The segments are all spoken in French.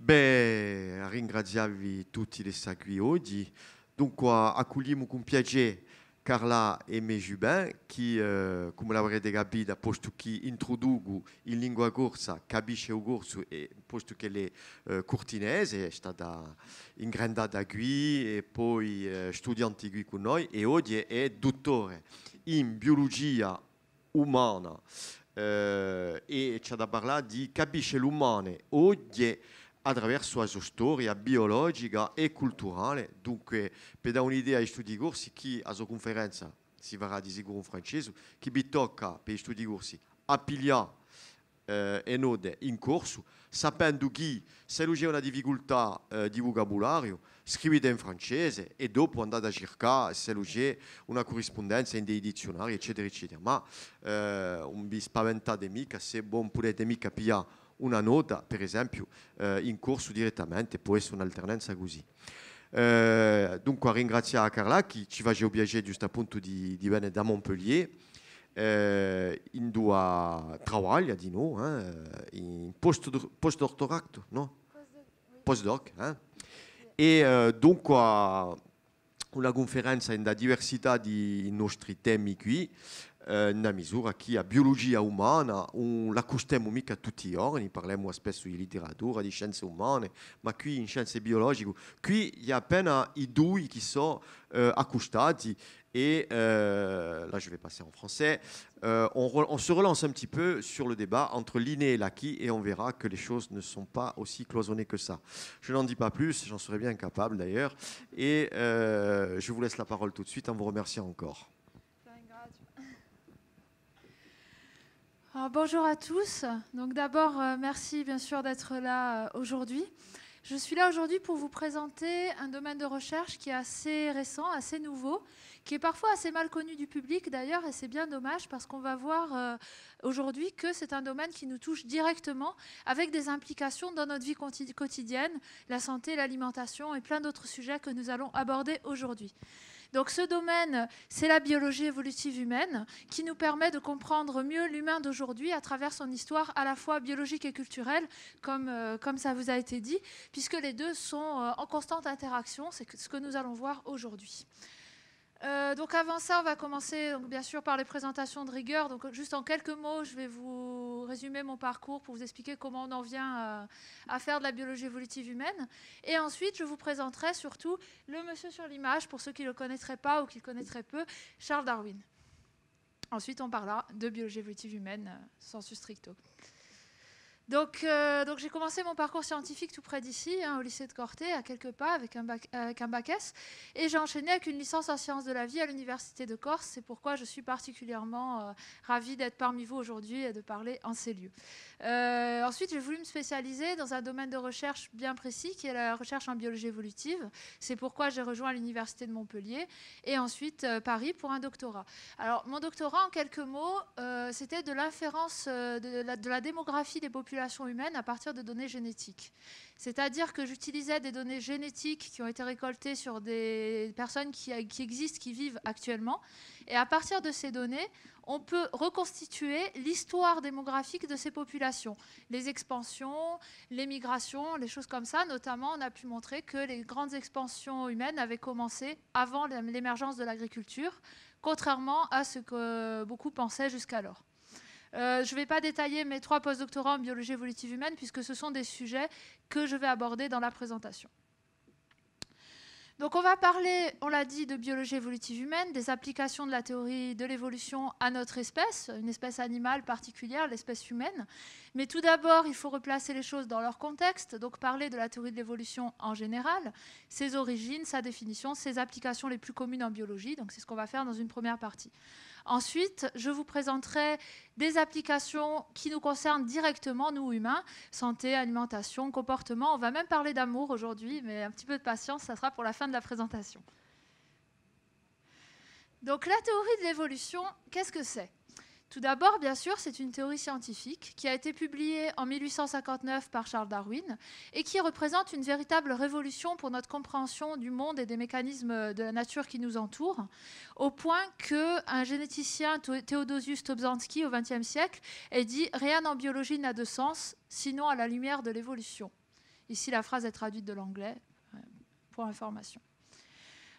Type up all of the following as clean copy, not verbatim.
Beh, ringraziarvi tutti le sagui oggi. Dunque, accogliamo con piacere Carla e me Jubin, che, come l'avrete capito, posto che introduco in lingua corsa, capisce il corso, e posto che è cortinese, è stata ingrandata qui e poi studiante qui con noi, e oggi è dottore in biologia umana e ci ha da parlare di capisce l'umano oggi attraverso la sua storia biologica e culturale. Dunque, per dare un'idea ai studi corsi, chi a sua conferenza si farà di sicuro in francese, chi vi tocca per gli studi corsi a pigliare e node in corso, sapendo che se c'è una difficoltà di vocabolario, scrivete in francese e dopo andate a cercare se c'è una corrispondenza in dei dizionari, eccetera, eccetera. Ma non vi spaventate mica, se buon potete mica pigliare una nota, per esempio, in corso direttamente, può essere un'alternanza così. Dunque, ringraziare Carla che ci faceva piacere giusto appunto di venire da Montpellier. In due lavori di noi, in post-doctorato, no? Postdoc. E dunque una conferenza in diversità di nostri temi qui, nella misura che la biologia umana non la accostiamo mica tutti i giorni, parliamo spesso di letteratura, di scienze umane, ma qui in scienze biologiche, qui il y a appena i due qui sono accostati et là je vais passer en français, on se relance un petit peu sur le débat entre l'inné et l'acquis et on verra que les choses ne sont pas aussi cloisonnées que ça. Je n'en dis pas plus, j'en serais bien incapable d'ailleurs, et je vous laisse la parole tout de suite en vous remerciant encore. Alors, bonjour à tous. Donc d'abord, merci bien sûr d'être là aujourd'hui. Je suis là aujourd'hui pour vous présenter un domaine de recherche qui est assez récent, assez nouveau, qui est parfois assez mal connu du public d'ailleurs, et c'est bien dommage parce qu'on va voir aujourd'hui que c'est un domaine qui nous touche directement avec des implications dans notre vie quotidienne, la santé, l'alimentation et plein d'autres sujets que nous allons aborder aujourd'hui. Donc ce domaine, c'est la biologie évolutive humaine qui nous permet de comprendre mieux l'humain d'aujourd'hui à travers son histoire à la fois biologique et culturelle, comme ça vous a été dit, puisque les deux sont en constante interaction, c'est ce que nous allons voir aujourd'hui. Donc avant ça, on va commencer donc, bien sûr par les présentations de rigueur. Donc juste en quelques mots, je vais vous résumer mon parcours pour vous expliquer comment on en vient à faire de la biologie évolutive humaine. Et ensuite, je vous présenterai surtout le monsieur sur l'image, pour ceux qui ne le connaîtraient pas ou qui le connaîtraient peu, Charles Darwin. Ensuite, on parlera de biologie évolutive humaine, sensu stricto. Donc j'ai commencé mon parcours scientifique tout près d'ici, au lycée de Corté, à quelques pas, avec un bac S. Et j'ai enchaîné avec une licence en sciences de la vie à l'université de Corse. C'est pourquoi je suis particulièrement ravie d'être parmi vous aujourd'hui et de parler en ces lieux. Ensuite, j'ai voulu me spécialiser dans un domaine de recherche bien précis, qui est la recherche en biologie évolutive. C'est pourquoi j'ai rejoint l'université de Montpellier. Et ensuite, Paris pour un doctorat. Alors, mon doctorat, en quelques mots, c'était de l'inférence de la démographie des populations humaines à partir de données génétiques. C'est-à-dire que j'utilisais des données génétiques qui ont été récoltées sur des personnes qui existent, qui vivent actuellement. Et à partir de ces données, on peut reconstituer l'histoire démographique de ces populations. Les expansions, les migrations, les choses comme ça. Notamment, on a pu montrer que les grandes expansions humaines avaient commencé avant l'émergence de l'agriculture, contrairement à ce que beaucoup pensaient jusqu'alors. Je ne vais pas détailler mes 3 postdoctorats en biologie évolutive humaine puisque ce sont des sujets que je vais aborder dans la présentation. Donc on va parler, on l'a dit, de biologie évolutive humaine, des applications de la théorie de l'évolution à notre espèce, une espèce animale particulière, l'espèce humaine. Mais tout d'abord, il faut replacer les choses dans leur contexte, donc parler de la théorie de l'évolution en général, ses origines, sa définition, ses applications les plus communes en biologie. Donc c'est ce qu'on va faire dans une première partie. Ensuite, je vous présenterai des applications qui nous concernent directement, nous humains, santé, alimentation, comportement. On va même parler d'amour aujourd'hui, mais un petit peu de patience, ça sera pour la fin de la présentation. Donc la théorie de l'évolution, qu'est-ce que c'est ? Tout d'abord, bien sûr, c'est une théorie scientifique qui a été publiée en 1859 par Charles Darwin et qui représente une véritable révolution pour notre compréhension du monde et des mécanismes de la nature qui nous entourent, au point qu'un généticien, Theodosius Dobzhansky, au XXe siècle, ait dit « Rien en biologie n'a de sens, sinon à la lumière de l'évolution ». Ici, la phrase est traduite de l'anglais, pour information.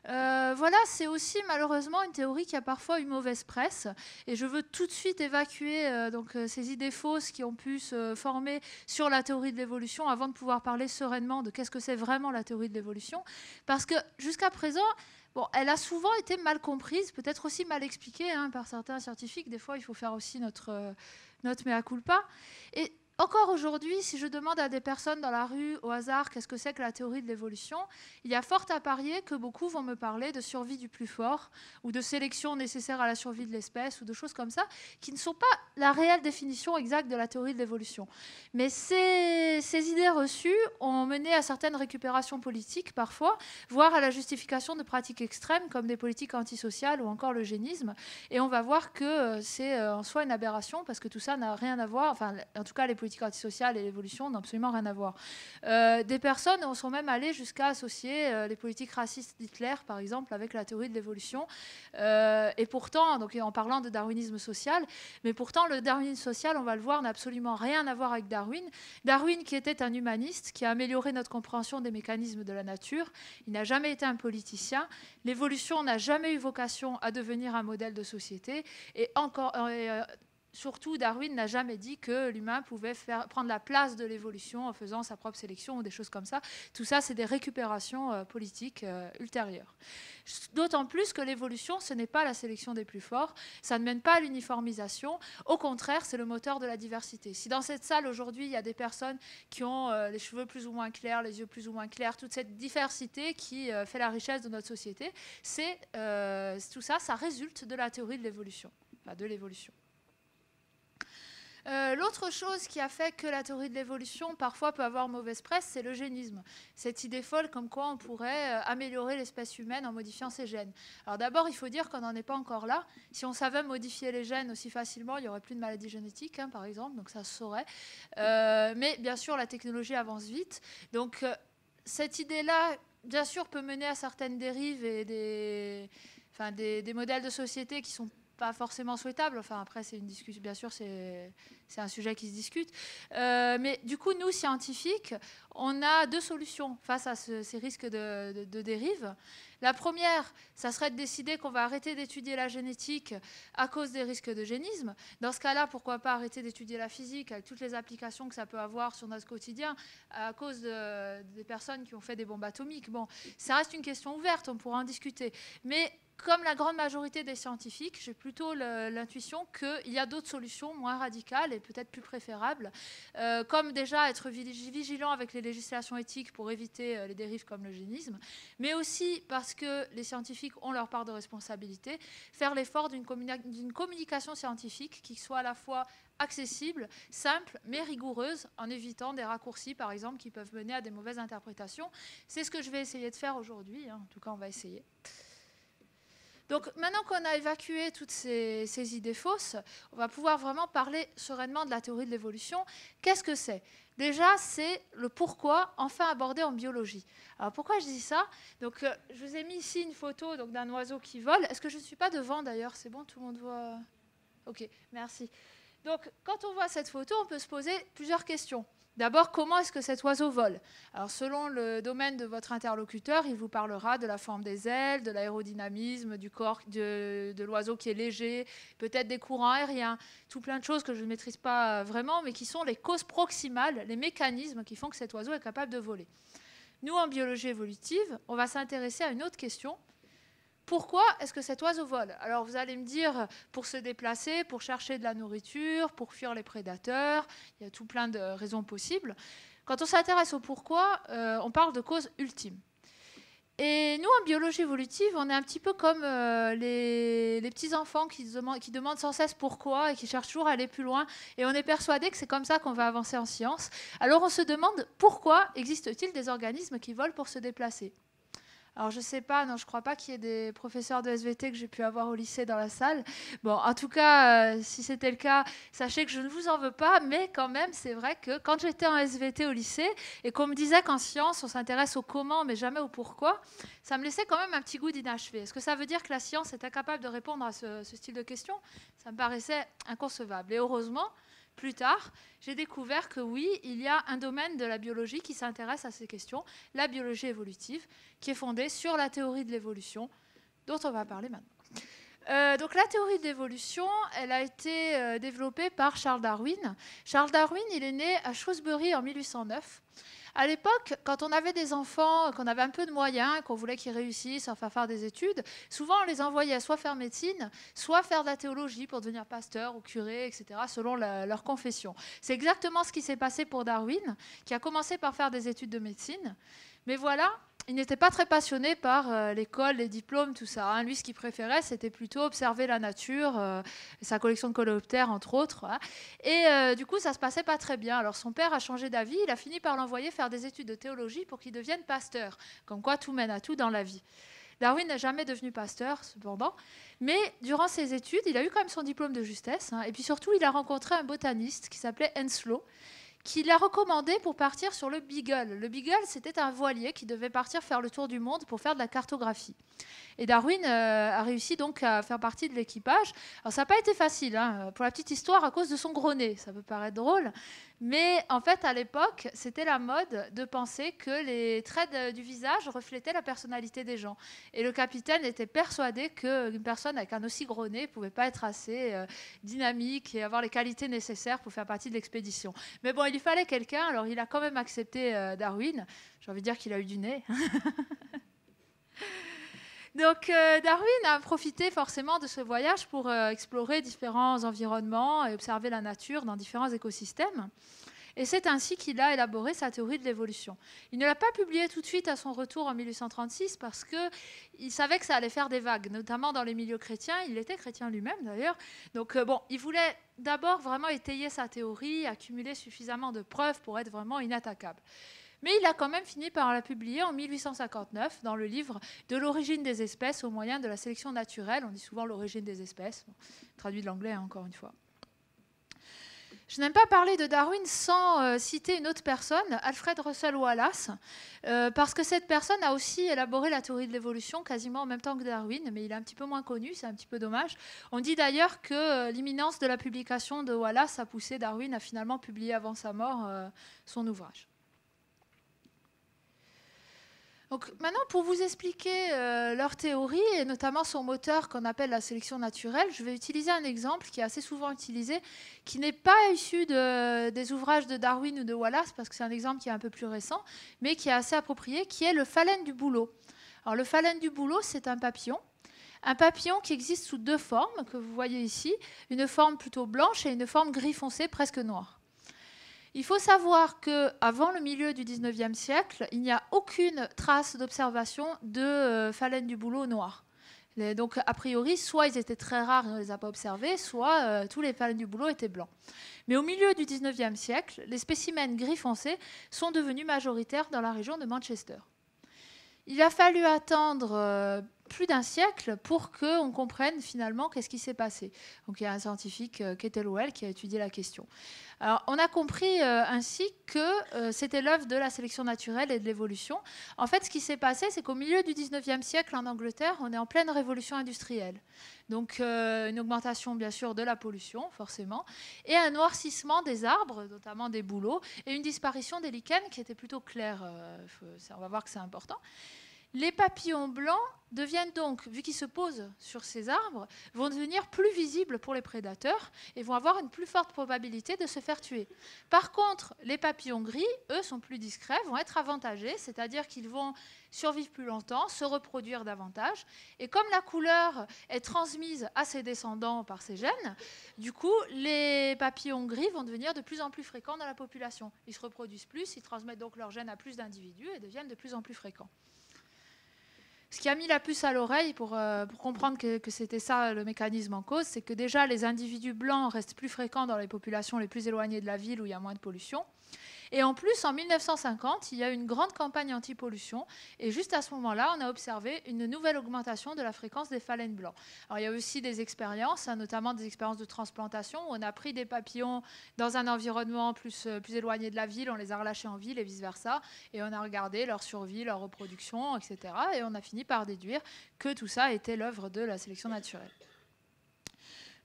Voilà, c'est aussi malheureusement une théorie qui a parfois une mauvaise presse, et je veux tout de suite évacuer ces idées fausses qui ont pu se former sur la théorie de l'évolution avant de pouvoir parler sereinement de qu'est-ce que c'est vraiment la théorie de l'évolution, parce que jusqu'à présent, bon, elle a souvent été mal comprise, peut-être aussi mal expliquée par certains scientifiques. Des fois, il faut faire aussi notre mea culpa. Et encore aujourd'hui, si je demande à des personnes dans la rue, au hasard, qu'est-ce que c'est que la théorie de l'évolution, il y a fort à parier que beaucoup vont me parler de survie du plus fort ou de sélection nécessaire à la survie de l'espèce ou de choses comme ça, qui ne sont pas la réelle définition exacte de la théorie de l'évolution. Mais ces idées reçues ont mené à certaines récupérations politiques parfois, voire à la justification de pratiques extrêmes comme des politiques antisociales ou encore l'eugénisme. Et on va voir que c'est en soi une aberration parce que tout ça n'a rien à voir, enfin en tout cas les politiques antisociales et l'évolution n'ont absolument rien à voir. Des personnes sont même allées jusqu'à associer les politiques racistes d'Hitler, par exemple, avec la théorie de l'évolution. Et pourtant, donc, en parlant de darwinisme social, mais pourtant le darwinisme social, on va le voir, n'a absolument rien à voir avec Darwin. Darwin, qui était un humaniste, qui a amélioré notre compréhension des mécanismes de la nature, il n'a jamais été un politicien. L'évolution n'a jamais eu vocation à devenir un modèle de société. Et encore... surtout, Darwin n'a jamais dit que l'humain pouvait prendre la place de l'évolution en faisant sa propre sélection ou des choses comme ça. Tout ça, c'est des récupérations politiques ultérieures. D'autant plus que l'évolution, ce n'est pas la sélection des plus forts, ça ne mène pas à l'uniformisation. Au contraire, c'est le moteur de la diversité. Si dans cette salle, aujourd'hui, il y a des personnes qui ont les cheveux plus ou moins clairs, les yeux plus ou moins clairs, toute cette diversité qui fait la richesse de notre société, tout ça, ça résulte de la théorie de l'évolution, enfin de l'évolution. L'autre chose qui a fait que la théorie de l'évolution parfois peut avoir mauvaise presse, c'est l'eugénisme. Cette idée folle comme quoi on pourrait améliorer l'espèce humaine en modifiant ses gènes. Alors d'abord, il faut dire qu'on n'en est pas encore là. Si on savait modifier les gènes aussi facilement, il n'y aurait plus de maladies génétiques, par exemple, donc ça se saurait. Mais bien sûr, la technologie avance vite. Donc cette idée-là, bien sûr, peut mener à certaines dérives et des modèles de société qui sont pas forcément souhaitable. Enfin, après, c'est une discussion. Bien sûr, c'est un sujet qui se discute. Mais du coup, nous, scientifiques, on a deux solutions face à ces risques de dérive. La première, ça serait de décider qu'on va arrêter d'étudier la génétique à cause des risques d'eugénisme. Dans ce cas-là, pourquoi pas arrêter d'étudier la physique avec toutes les applications que ça peut avoir sur notre quotidien à cause des personnes qui ont fait des bombes atomiques. Bon, ça reste une question ouverte, on pourra en discuter. Mais comme la grande majorité des scientifiques, j'ai plutôt l'intuition qu'il y a d'autres solutions moins radicales et peut-être plus préférables, comme déjà être vigilant avec les législations éthiques pour éviter les dérives comme l'eugénisme, mais aussi parce que les scientifiques ont leur part de responsabilité, faire l'effort d'une communication scientifique qui soit à la fois accessible, simple, mais rigoureuse, en évitant des raccourcis, par exemple, qui peuvent mener à des mauvaises interprétations. C'est ce que je vais essayer de faire aujourd'hui, en tout cas, on va essayer. Donc maintenant qu'on a évacué toutes ces idées fausses, on va pouvoir vraiment parler sereinement de la théorie de l'évolution. Qu'est-ce que c'est ? Déjà, c'est le pourquoi enfin abordé en biologie. Alors pourquoi je dis ça ? Donc je vous ai mis ici une photo d'un oiseau qui vole. Est-ce que je ne suis pas devant d'ailleurs ? C'est bon, tout le monde voit ? Ok, merci. Donc quand on voit cette photo, on peut se poser plusieurs questions. D'abord, comment est-ce que cet oiseau vole ? Alors, selon le domaine de votre interlocuteur, il vous parlera de la forme des ailes, de l'aérodynamisme, du corps de l'oiseau qui est léger, peut-être des courants aériens, tout plein de choses que je ne maîtrise pas vraiment, mais qui sont les causes proximales, les mécanismes qui font que cet oiseau est capable de voler. Nous, en biologie évolutive, on va s'intéresser à une autre question. Pourquoi est-ce que cet oiseau vole ? Alors vous allez me dire pour se déplacer, pour chercher de la nourriture, pour fuir les prédateurs, il y a tout plein de raisons possibles. Quand on s'intéresse au pourquoi, on parle de cause ultime. Et nous, en biologie évolutive, on est un petit peu comme les petits-enfants qui demandent sans cesse pourquoi et qui cherchent toujours à aller plus loin. Et on est persuadé que c'est comme ça qu'on va avancer en science. Alors on se demande pourquoi existe-t-il des organismes qui volent pour se déplacer ? Alors, je ne sais pas, non, je ne crois pas qu'il y ait des professeurs de SVT que j'ai pu avoir au lycée dans la salle. Bon, en tout cas, si c'était le cas, sachez que je ne vous en veux pas, mais quand même, c'est vrai que quand j'étais en SVT au lycée et qu'on me disait qu'en science, on s'intéresse au comment, mais jamais au pourquoi, ça me laissait quand même un petit goût d'inachevé. Est-ce que ça veut dire que la science est incapable de répondre à ce style de questions ? Ça me paraissait inconcevable. Et heureusement, plus tard, j'ai découvert que oui, il y a un domaine de la biologie qui s'intéresse à ces questions, la biologie évolutive, qui est fondée sur la théorie de l'évolution, dont on va parler maintenant. Donc la théorie de l'évolution, elle a été développée par Charles Darwin. Charles Darwin, il est né à Shrewsbury en 1809. À l'époque, quand on avait des enfants, qu'on avait un peu de moyens, qu'on voulait qu'ils réussissent, enfin faire des études, souvent on les envoyait soit faire médecine, soit faire de la théologie pour devenir pasteur ou curé, etc., selon leur confession. C'est exactement ce qui s'est passé pour Darwin, qui a commencé par faire des études de médecine. Mais voilà, il n'était pas très passionné par l'école, les diplômes, tout ça. Hein. Lui, ce qu'il préférait, c'était plutôt observer la nature, sa collection de coléoptères, entre autres. Hein. Et du coup, ça ne se passait pas très bien. Alors, son père a changé d'avis. Il a fini par l'envoyer faire des études de théologie pour qu'il devienne pasteur. Comme quoi, tout mène à tout dans la vie. Darwin n'est jamais devenu pasteur, cependant. Mais durant ses études, il a eu quand même son diplôme de justesse. Hein. Et puis surtout, il a rencontré un botaniste qui s'appelait Henslow, qui l'a recommandé pour partir sur le Beagle. Le Beagle, c'était un voilier qui devait partir faire le tour du monde pour faire de la cartographie. Et Darwin a réussi donc à faire partie de l'équipage. Alors ça n'a pas été facile, hein, pour la petite histoire, à cause de son gros nez. Ça peut paraître drôle, mais en fait, à l'époque, c'était la mode de penser que les traits du visage reflétaient la personnalité des gens. Et le capitaine était persuadé qu'une personne avec un aussi gros nez ne pouvait pas être assez dynamique et avoir les qualités nécessaires pour faire partie de l'expédition. Mais bon, il lui fallait quelqu'un, alors il a quand même accepté Darwin. J'ai envie de dire qu'il a eu du nez. Donc Darwin a profité forcément de ce voyage pour explorer différents environnements et observer la nature dans différents écosystèmes. Et c'est ainsi qu'il a élaboré sa théorie de l'évolution. Il ne l'a pas publiée tout de suite à son retour en 1836 parce qu'il savait que ça allait faire des vagues, notamment dans les milieux chrétiens. Il était chrétien lui-même d'ailleurs. Donc bon, il voulait d'abord vraiment étayer sa théorie, accumuler suffisamment de preuves pour être vraiment inattaquable. Mais il a quand même fini par la publier en 1859 dans le livre « De l'origine des espèces au moyen de la sélection naturelle ». On dit souvent l'origine des espèces, traduit de l'anglais hein, encore une fois. Je n'aime pas parler de Darwin sans citer une autre personne, Alfred Russel Wallace, parce que cette personne a aussi élaboré la théorie de l'évolution quasiment en même temps que Darwin, mais il est un petit peu moins connu, c'est un petit peu dommage. On dit d'ailleurs que l'imminence de la publication de Wallace a poussé Darwin à finalement publier avant sa mort son ouvrage. Donc maintenant, pour vous expliquer leur théorie, et notamment son moteur qu'on appelle la sélection naturelle, je vais utiliser un exemple qui est assez souvent utilisé, qui n'est pas issu des ouvrages de Darwin ou de Wallace, parce que c'est un exemple qui est un peu plus récent, mais qui est assez approprié, qui est le phalène du bouleau. Alors le phalène du bouleau, c'est un papillon qui existe sous deux formes, que vous voyez ici, une forme plutôt blanche et une forme gris foncé, presque noire. Il faut savoir qu'avant le milieu du 19e siècle, il n'y a aucune trace d'observation de phalène du bouleau noir. Donc, a priori, soit ils étaient très rares et on ne les a pas observés, soit tous les phalènes du bouleau étaient blancs. Mais au milieu du 19e siècle, les spécimens gris foncé sont devenus majoritaires dans la région de Manchester. Il a fallu attendre plus d'un siècle pour qu'on comprenne finalement qu'est-ce qui s'est passé. Donc il y a un scientifique, Kettlewell, qui a étudié la question. Alors, on a compris ainsi que c'était l'œuvre de la sélection naturelle et de l'évolution. En fait, ce qui s'est passé, c'est qu'au milieu du 19e siècle, en Angleterre, on est en pleine révolution industrielle. Donc une augmentation, bien sûr, de la pollution, forcément, et un noircissement des arbres, notamment des bouleaux, et une disparition des lichens qui était plutôt claire. On va voir que c'est important. Les papillons blancs deviennent donc, vu qu'ils se posent sur ces arbres, vont devenir plus visibles pour les prédateurs et vont avoir une plus forte probabilité de se faire tuer. Par contre, les papillons gris, eux, sont plus discrets, vont être avantagés, c'est-à-dire qu'ils vont survivre plus longtemps, se reproduire davantage. Et comme la couleur est transmise à ses descendants par ces gènes, du coup, les papillons gris vont devenir de plus en plus fréquents dans la population. Ils se reproduisent plus, ils transmettent donc leurs gènes à plus d'individus et deviennent de plus en plus fréquents. Ce qui a mis la puce à l'oreille pour comprendre que c'était ça le mécanisme en cause, c'est que déjà les individus blancs restent plus fréquents dans les populations les plus éloignées de la ville où il y a moins de pollution. Et en plus, en 1950, il y a eu une grande campagne anti-pollution. Et juste à ce moment-là, on a observé une nouvelle augmentation de la fréquence des phalènes blancs. Alors, il y a aussi des expériences, notamment des expériences de transplantation, où on a pris des papillons dans un environnement plus éloigné de la ville, on les a relâchés en ville et vice-versa. Et on a regardé leur survie, leur reproduction, etc. Et on a fini par déduire que tout ça était l'œuvre de la sélection naturelle.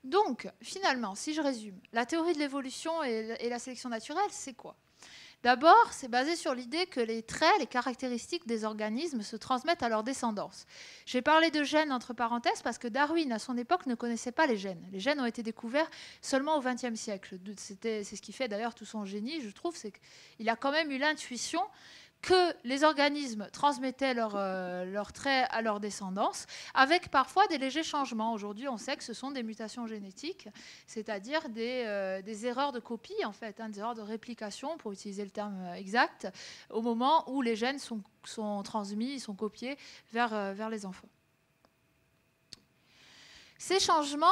Donc, finalement, si je résume, la théorie de l'évolution et la sélection naturelle, c'est quoi? D'abord, c'est basé sur l'idée que les traits, les caractéristiques des organismes se transmettent à leur descendance. J'ai parlé de gènes entre parenthèses parce que Darwin, à son époque, ne connaissait pas les gènes. Les gènes ont été découverts seulement au XXe siècle. C'est ce qui fait d'ailleurs tout son génie, je trouve, c'est qu'il a quand même eu l'intuition que les organismes transmettaient leurs traits à leur descendance, avec parfois des légers changements. Aujourd'hui, on sait que ce sont des mutations génétiques, c'est-à-dire des erreurs de copie, en fait, des erreurs de réplication, pour utiliser le terme exact, au moment où les gènes sont transmis, sont copiés vers les enfants. Ces changements,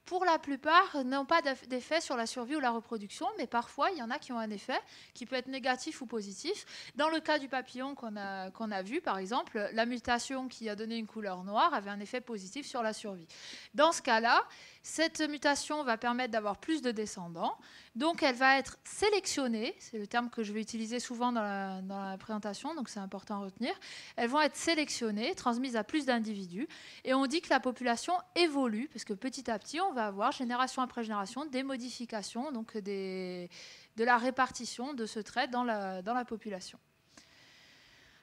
pour la plupart, n'ont pas d'effet sur la survie ou la reproduction, mais parfois, il y en a qui ont un effet qui peut être négatif ou positif. Dans le cas du papillon qu'on a vu, par exemple, la mutation qui a donné une couleur noire avait un effet positif sur la survie. Dans ce cas-là, cette mutation va permettre d'avoir plus de descendants, donc elle va être sélectionnée, c'est le terme que je vais utiliser souvent dans la présentation, donc c'est important à retenir. Elles vont être sélectionnées, transmises à plus d'individus, et on dit que la population évolue, parce que petit à petit, on va avoir, génération après génération, des modifications, donc de la répartition de ce trait dans la population.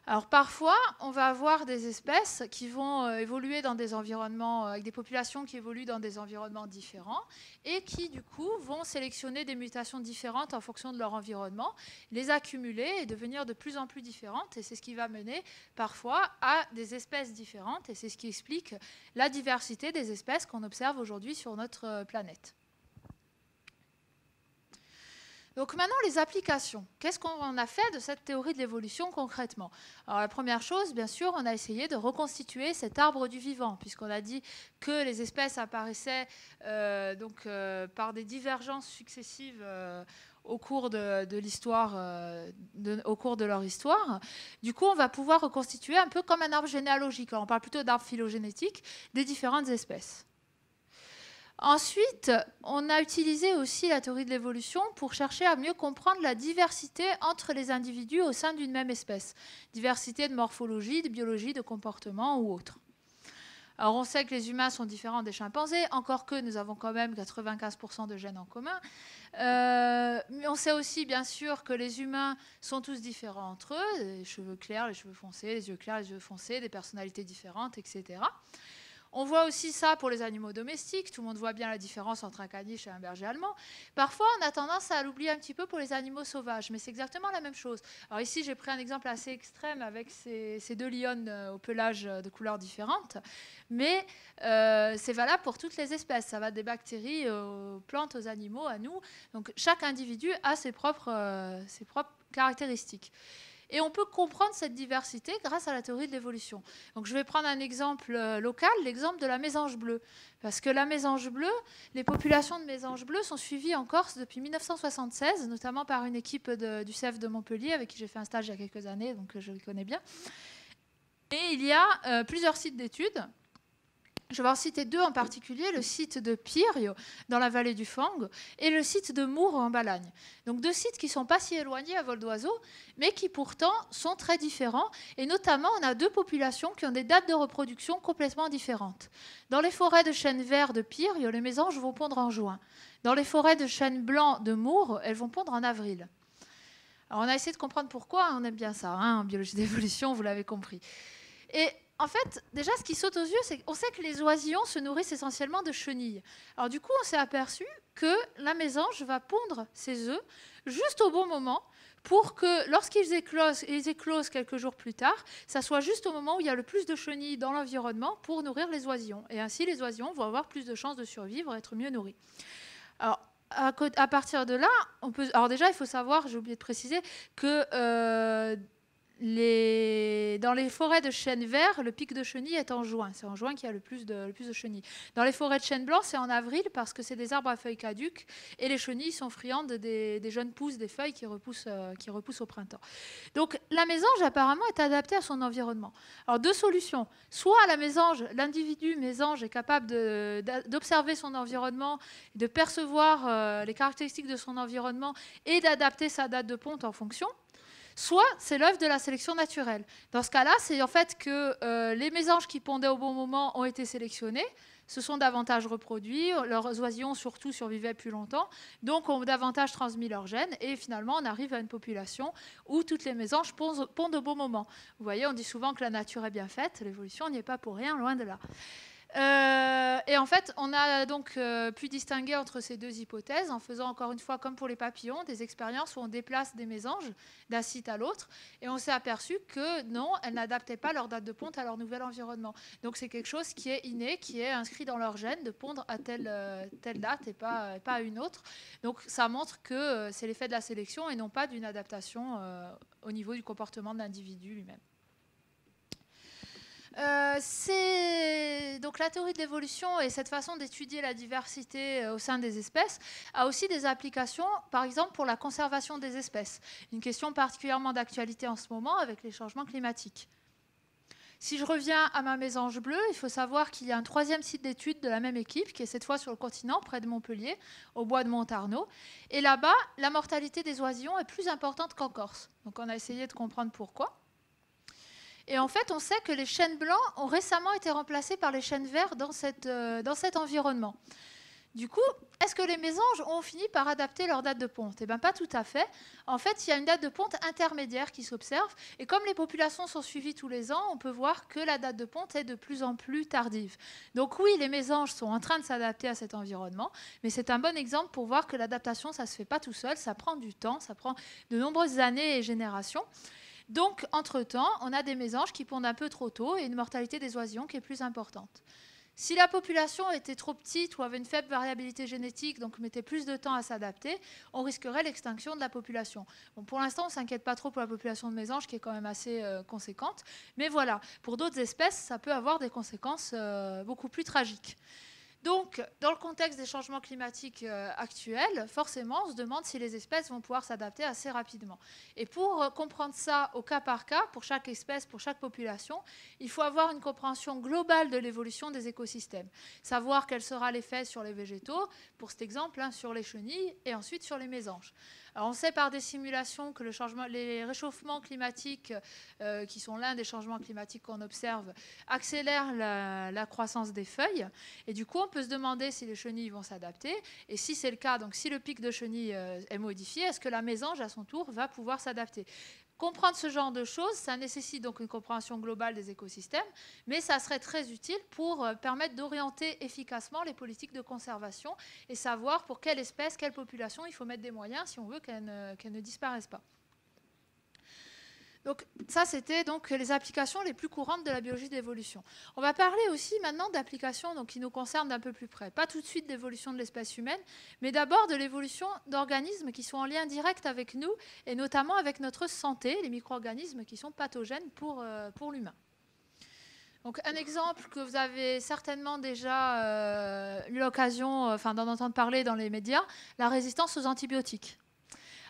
Alors parfois, on va avoir des espèces qui vont évoluer dans des environnements, avec des populations qui évoluent dans des environnements différents et qui, du coup, vont sélectionner des mutations différentes en fonction de leur environnement, les accumuler et devenir de plus en plus différentes. Et c'est ce qui va mener parfois à des espèces différentes. Et c'est ce qui explique la diversité des espèces qu'on observe aujourd'hui sur notre planète. Donc maintenant, les applications. Qu'est-ce qu'on a fait de cette théorie de l'évolution concrètement? Alors la première chose, bien sûr, on a essayé de reconstituer cet arbre du vivant, puisqu'on a dit que les espèces apparaissaient par des divergences successives au cours de l'histoire, au cours de leur histoire. Du coup, on va pouvoir reconstituer un peu comme un arbre généalogique. Alors, on parle plutôt d'arbre phylogénétique des différentes espèces. Ensuite, on a utilisé aussi la théorie de l'évolution pour chercher à mieux comprendre la diversité entre les individus au sein d'une même espèce. Diversité de morphologie, de biologie, de comportement ou autre. Alors on sait que les humains sont différents des chimpanzés, encore que nous avons quand même 95% de gènes en commun. Mais on sait aussi bien sûr que les humains sont tous différents entre eux, les cheveux clairs, les cheveux foncés, les yeux clairs, les yeux foncés, des personnalités différentes, etc. On voit aussi ça pour les animaux domestiques. Tout le monde voit bien la différence entre un caniche et un berger allemand. Parfois, on a tendance à l'oublier un petit peu pour les animaux sauvages, mais c'est exactement la même chose. Alors ici, j'ai pris un exemple assez extrême avec ces deux lionnes au pelage de couleurs différentes, mais c'est valable pour toutes les espèces. Ça va des bactéries aux plantes, aux animaux, à nous. Donc chaque individu a ses propres caractéristiques. Et on peut comprendre cette diversité grâce à la théorie de l'évolution. Donc je vais prendre un exemple local, l'exemple de la mésange bleue. Parce que la mésange bleue, les populations de mésanges bleus sont suivies en Corse depuis 1976, notamment par une équipe du CEF de Montpellier, avec qui j'ai fait un stage il y a quelques années, donc je le connais bien. Et il y a plusieurs sites d'études. Je vais en citer deux en particulier, le site de Pirio, dans la vallée du Fang, et le site de Mour, en Balagne. Donc deux sites qui ne sont pas si éloignés à vol d'oiseau, mais qui pourtant sont très différents. Et notamment, on a deux populations qui ont des dates de reproduction complètement différentes. Dans les forêts de chênes verts de Pirio, les mésanges vont pondre en juin. Dans les forêts de chênes blancs de Mour, elles vont pondre en avril. Alors on a essayé de comprendre pourquoi, on aime bien ça, en biologie d'évolution, vous l'avez compris. Et en fait, déjà, ce qui saute aux yeux, c'est qu'on sait que les oisillons se nourrissent essentiellement de chenilles. Alors du coup, on s'est aperçu que la mésange va pondre ses œufs juste au bon moment pour que lorsqu'ils éclosent quelques jours plus tard, ça soit juste au moment où il y a le plus de chenilles dans l'environnement pour nourrir les oisillons. Et ainsi, les oisillons vont avoir plus de chances de survivre, être mieux nourris. Alors, à partir de là, alors déjà, il faut savoir, j'ai oublié de préciser, que dans les forêts de chênes verts, le pic de chenilles est en juin. C'est en juin qu'il y a le plus de chenilles. Dans les forêts de chênes blancs, c'est en avril parce que c'est des arbres à feuilles caduques et les chenilles sont friandes des jeunes pousses des feuilles qui repoussent au printemps. Donc la mésange apparemment est adaptée à son environnement. Alors deux solutions. Soit l'individu mésange est capable d'observer son environnement, de percevoir les caractéristiques de son environnement et d'adapter sa date de ponte en fonction. Soit c'est l'œuvre de la sélection naturelle. Dans ce cas-là, c'est en fait que les mésanges qui pondaient au bon moment ont été sélectionnés, se sont davantage reproduits, leurs oisillons surtout survivaient plus longtemps, donc ont davantage transmis leurs gènes, et finalement on arrive à une population où toutes les mésanges pondent au bon moment. Vous voyez, on dit souvent que la nature est bien faite, l'évolution n'y est pas pour rien, loin de là. Et en fait, on a donc pu distinguer entre ces deux hypothèses en faisant, encore une fois, comme pour les papillons, des expériences où on déplace des mésanges d'un site à l'autre. Et on s'est aperçu que non, elles n'adaptaient pas leur date de ponte à leur nouvel environnement. Donc c'est quelque chose qui est inné, qui est inscrit dans leur gène de pondre à telle date et pas à une autre. Donc ça montre que c'est l'effet de la sélection et non pas d'une adaptation au niveau du comportement de l'individu lui-même. Donc la théorie de l'évolution et cette façon d'étudier la diversité au sein des espèces a aussi des applications, par exemple pour la conservation des espèces. Une question particulièrement d'actualité en ce moment avec les changements climatiques. Si je reviens à ma mésange bleue, il faut savoir qu'il y a un troisième site d'étude de la même équipe, qui est cette fois sur le continent, près de Montpellier, au bois de Montarnaud. Et là-bas, la mortalité des oisillons est plus importante qu'en Corse. Donc on a essayé de comprendre pourquoi. Et en fait, on sait que les chênes blancs ont récemment été remplacés par les chênes verts dans cet environnement. Du coup, est-ce que les mésanges ont fini par adapter leur date de ponte? Eh bien, pas tout à fait. En fait, il y a une date de ponte intermédiaire qui s'observe. Et comme les populations sont suivies tous les ans, on peut voir que la date de ponte est de plus en plus tardive. Donc oui, les mésanges sont en train de s'adapter à cet environnement. Mais c'est un bon exemple pour voir que l'adaptation, ça ne se fait pas tout seul. Ça prend du temps, ça prend de nombreuses années et générations. Donc, entre-temps, on a des mésanges qui pondent un peu trop tôt et une mortalité des oisillons qui est plus importante. Si la population était trop petite ou avait une faible variabilité génétique, donc mettait plus de temps à s'adapter, on risquerait l'extinction de la population. Bon, pour l'instant, on ne s'inquiète pas trop pour la population de mésanges, qui est quand même assez conséquente. Mais voilà, pour d'autres espèces, ça peut avoir des conséquences beaucoup plus tragiques. Donc, dans le contexte des changements climatiques actuels, forcément, on se demande si les espèces vont pouvoir s'adapter assez rapidement. Et pour comprendre ça au cas par cas, pour chaque espèce, pour chaque population, il faut avoir une compréhension globale de l'évolution des écosystèmes. Savoir quel sera l'effet sur les végétaux, pour cet exemple, sur les chenilles, et ensuite sur les mésanges. Alors on sait par des simulations que les réchauffements climatiques, qui sont l'un des changements climatiques qu'on observe, accélèrent la croissance des feuilles. Et du coup, on peut se demander si les chenilles vont s'adapter. Et si c'est le cas, donc si le pic de chenilles est modifié, est-ce que la mésange, à son tour, va pouvoir s'adapter ? Comprendre ce genre de choses, ça nécessite donc une compréhension globale des écosystèmes, mais ça serait très utile pour permettre d'orienter efficacement les politiques de conservation et savoir pour quelle espèce, quelle population il faut mettre des moyens si on veut qu'elle ne disparaisse pas. Donc ça, c'était donc les applications les plus courantes de la biologie de l'évolution. On va parler aussi maintenant d'applications qui nous concernent d'un peu plus près. Pas tout de suite d'évolution de l'espèce humaine, mais d'abord de l'évolution d'organismes qui sont en lien direct avec nous, et notamment avec notre santé, les micro-organismes qui sont pathogènes pour l'humain. Donc un exemple que vous avez certainement déjà eu l'occasion d'en entendre parler dans les médias, la résistance aux antibiotiques.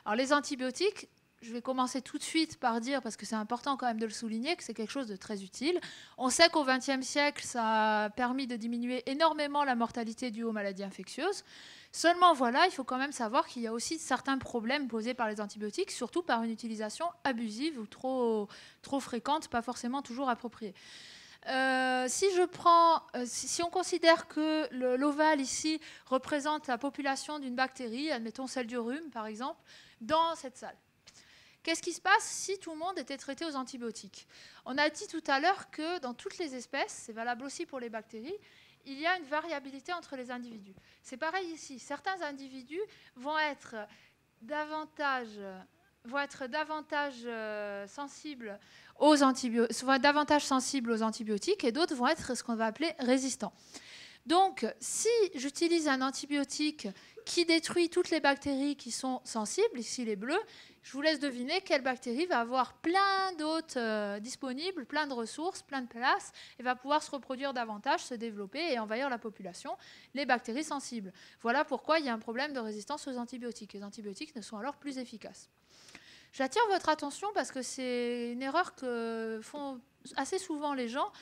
Alors les antibiotiques, je vais commencer tout de suite par dire, parce que c'est important quand même de le souligner, que c'est quelque chose de très utile. On sait qu'au XXe siècle, ça a permis de diminuer énormément la mortalité due aux maladies infectieuses. Seulement, voilà, il faut quand même savoir qu'il y a aussi certains problèmes posés par les antibiotiques, surtout par une utilisation abusive ou trop fréquente, pas forcément toujours appropriée. Si on considère que l'ovale ici représente la population d'une bactérie, admettons celle du rhume par exemple, dans cette salle, qu'est-ce qui se passe si tout le monde était traité aux antibiotiques? On a dit tout à l'heure que dans toutes les espèces, c'est valable aussi pour les bactéries, il y a une variabilité entre les individus. C'est pareil ici. Certains individus vont être davantage sensibles aux antibiotiques et d'autres vont être ce qu'on va appeler résistants. Donc, si j'utilise un antibiotique qui détruit toutes les bactéries qui sont sensibles, ici les bleus, je vous laisse deviner quelle bactérie va avoir plein d'hôtes disponibles, plein de ressources, plein de place, et va pouvoir se reproduire davantage, se développer et envahir la population, les bactéries sensibles. Voilà pourquoi il y a un problème de résistance aux antibiotiques. Les antibiotiques ne sont alors plus efficaces. J'attire votre attention parce que c'est une erreur que font assez souvent les gens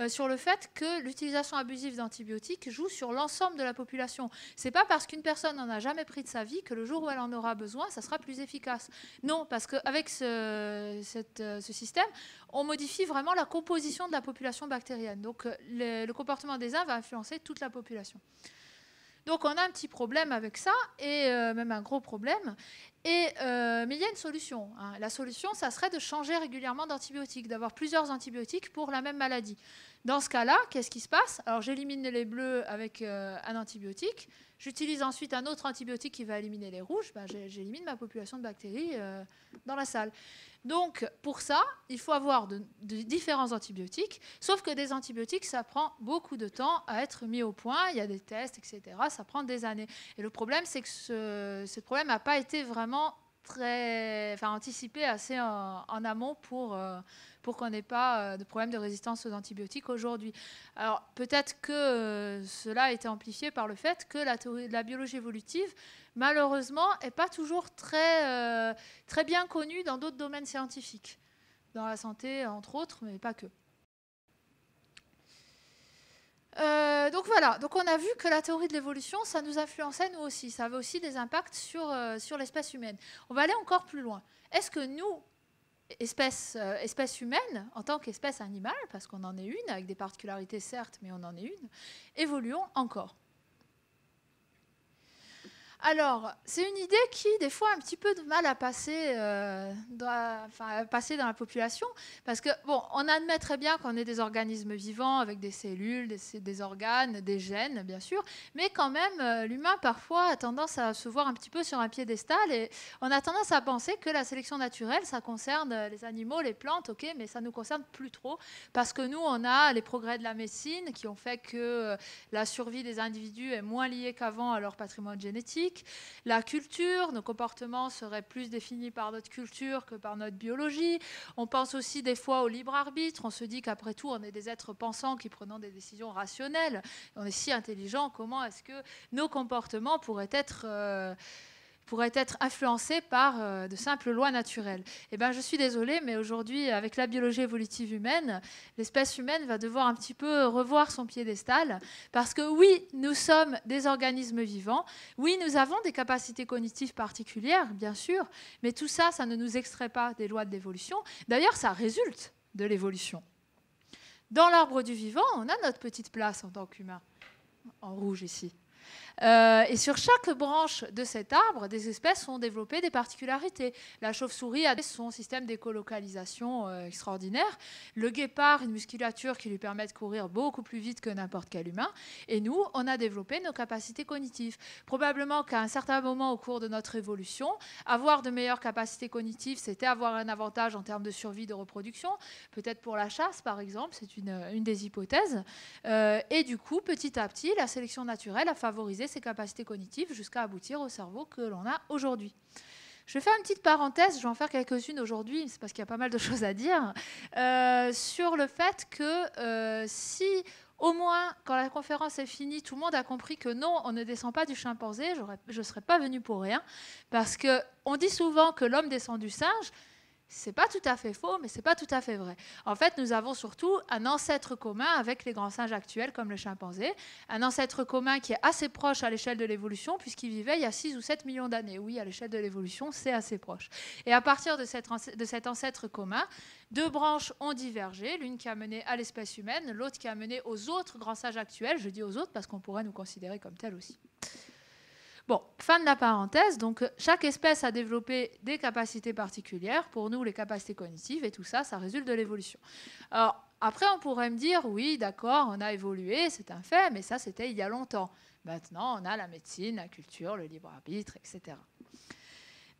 sur le fait que l'utilisation abusive d'antibiotiques joue sur l'ensemble de la population. Ce n'est pas parce qu'une personne n'en a jamais pris de sa vie que le jour où elle en aura besoin, ça sera plus efficace. Non, parce qu'avec ce système, on modifie vraiment la composition de la population bactérienne. Donc le comportement des uns va influencer toute la population. Donc on a un petit problème avec ça, et même un gros problème. Mais il y a une solution. Hein. La solution, ça serait de changer régulièrement d'antibiotiques, d'avoir plusieurs antibiotiques pour la même maladie. Dans ce cas-là, qu'est-ce qui se passe? Alors j'élimine les bleus avec un antibiotique. J'utilise ensuite un autre antibiotique qui va éliminer les rouges. Ben, j'élimine ma population de bactéries dans la salle. Donc, pour ça, il faut avoir de différents antibiotiques, sauf que des antibiotiques, ça prend beaucoup de temps à être mis au point. Il y a des tests, etc. Ça prend des années. Et le problème, c'est que ce problème n'a pas été vraiment anticipé assez en amont pour qu'on n'ait pas de problème de résistance aux antibiotiques aujourd'hui. Alors, peut-être que cela a été amplifié par le fait que la théorie de la biologie évolutive, malheureusement, n'est pas toujours très bien connue dans d'autres domaines scientifiques, dans la santé, entre autres, mais pas que. Donc voilà, donc on a vu que la théorie de l'évolution, ça nous influençait nous aussi, ça avait aussi des impacts sur l'espèce humaine. On va aller encore plus loin. Est-ce que nous, espèce humaine, en tant qu'espèce animale, parce qu'on en est une, avec des particularités certes, mais on en est une, évoluons encore? Alors, c'est une idée qui, des fois, a un petit peu de mal à passer, dans la population, parce que, bon, on admet très bien qu'on est des organismes vivants avec des cellules, des organes, des gènes, bien sûr, mais quand même, l'humain, parfois, a tendance à se voir un petit peu sur un piédestal, et on a tendance à penser que la sélection naturelle, ça concerne les animaux, les plantes, ok, mais ça ne nous concerne plus trop, parce que nous, on a les progrès de la médecine qui ont fait que la survie des individus est moins liée qu'avant à leur patrimoine génétique. La culture, nos comportements seraient plus définis par notre culture que par notre biologie. On pense aussi des fois au libre arbitre. On se dit qu'après tout, on est des êtres pensants qui prenons des décisions rationnelles. On est si intelligents, comment est-ce que nos comportements pourraient être influencés par de simples lois naturelles? Eh bien, je suis désolée, mais aujourd'hui, avec la biologie évolutive humaine, l'espèce humaine va devoir un petit peu revoir son piédestal, parce que oui, nous sommes des organismes vivants, oui, nous avons des capacités cognitives particulières, bien sûr, mais tout ça, ça ne nous extrait pas des lois de l'évolution. D'ailleurs, ça résulte de l'évolution. Dans l'arbre du vivant, on a notre petite place en tant qu'humain, en rouge ici. Et sur chaque branche de cet arbre, des espèces ont développé des particularités. La chauve-souris a son système d'écolocalisation extraordinaire. Le guépard, une musculature qui lui permet de courir beaucoup plus vite que n'importe quel humain. Et nous, on a développé nos capacités cognitives. Probablement qu'à un certain moment au cours de notre évolution, avoir de meilleures capacités cognitives, c'était avoir un avantage en termes de survie, de reproduction. Peut-être pour la chasse, par exemple, c'est une des hypothèses. Et du coup, petit à petit, la sélection naturelle a favorisé ses capacités cognitives jusqu'à aboutir au cerveau que l'on a aujourd'hui. Je vais faire une petite parenthèse, je vais en faire quelques-unes aujourd'hui, c'est parce qu'il y a pas mal de choses à dire, sur le fait que si au moins, quand la conférence est finie, tout le monde a compris que non, on ne descend pas du chimpanzé, je ne serais pas venue pour rien, parce qu'on dit souvent que l'homme descend du singe. C'est pas tout à fait faux, mais c'est pas tout à fait vrai. En fait, nous avons surtout un ancêtre commun avec les grands singes actuels, comme le chimpanzé. Un ancêtre commun qui est assez proche à l'échelle de l'évolution, puisqu'il vivait il y a 6 ou 7 millions d'années. Oui, à l'échelle de l'évolution, c'est assez proche. Et à partir de cet ancêtre commun, deux branches ont divergé, l'une qui a mené à l'espèce humaine, l'autre qui a mené aux autres grands singes actuels. Je dis aux autres parce qu'on pourrait nous considérer comme tels aussi. Bon, fin de la parenthèse. Donc, chaque espèce a développé des capacités particulières. Pour nous, les capacités cognitives et tout ça, ça résulte de l'évolution. Alors, après, on pourrait me dire, oui, d'accord, on a évolué, c'est un fait, mais ça, c'était il y a longtemps. Maintenant, on a la médecine, la culture, le libre arbitre, etc.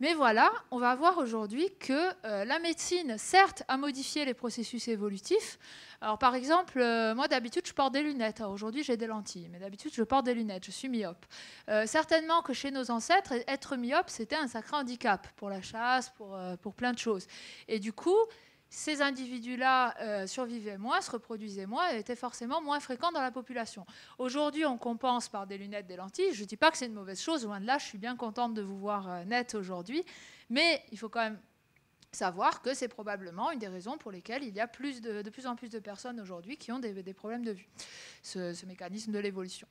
Mais voilà, on va voir aujourd'hui que la médecine, certes, a modifié les processus évolutifs. Alors, par exemple, moi, d'habitude, je porte des lunettes. Aujourd'hui, j'ai des lentilles, mais d'habitude, je porte des lunettes. Je suis myope. Certainement que chez nos ancêtres, être myope, c'était un sacré handicap pour la chasse, pour plein de choses. Et du coup, ces individus-là survivaient moins, se reproduisaient moins et étaient forcément moins fréquents dans la population. Aujourd'hui, on compense par des lunettes, des lentilles. Je ne dis pas que c'est une mauvaise chose, loin de là, je suis bien contente de vous voir net aujourd'hui. Mais il faut quand même savoir que c'est probablement une des raisons pour lesquelles il y a de plus en plus de personnes aujourd'hui qui ont des problèmes de vue, ce mécanisme de l'évolution.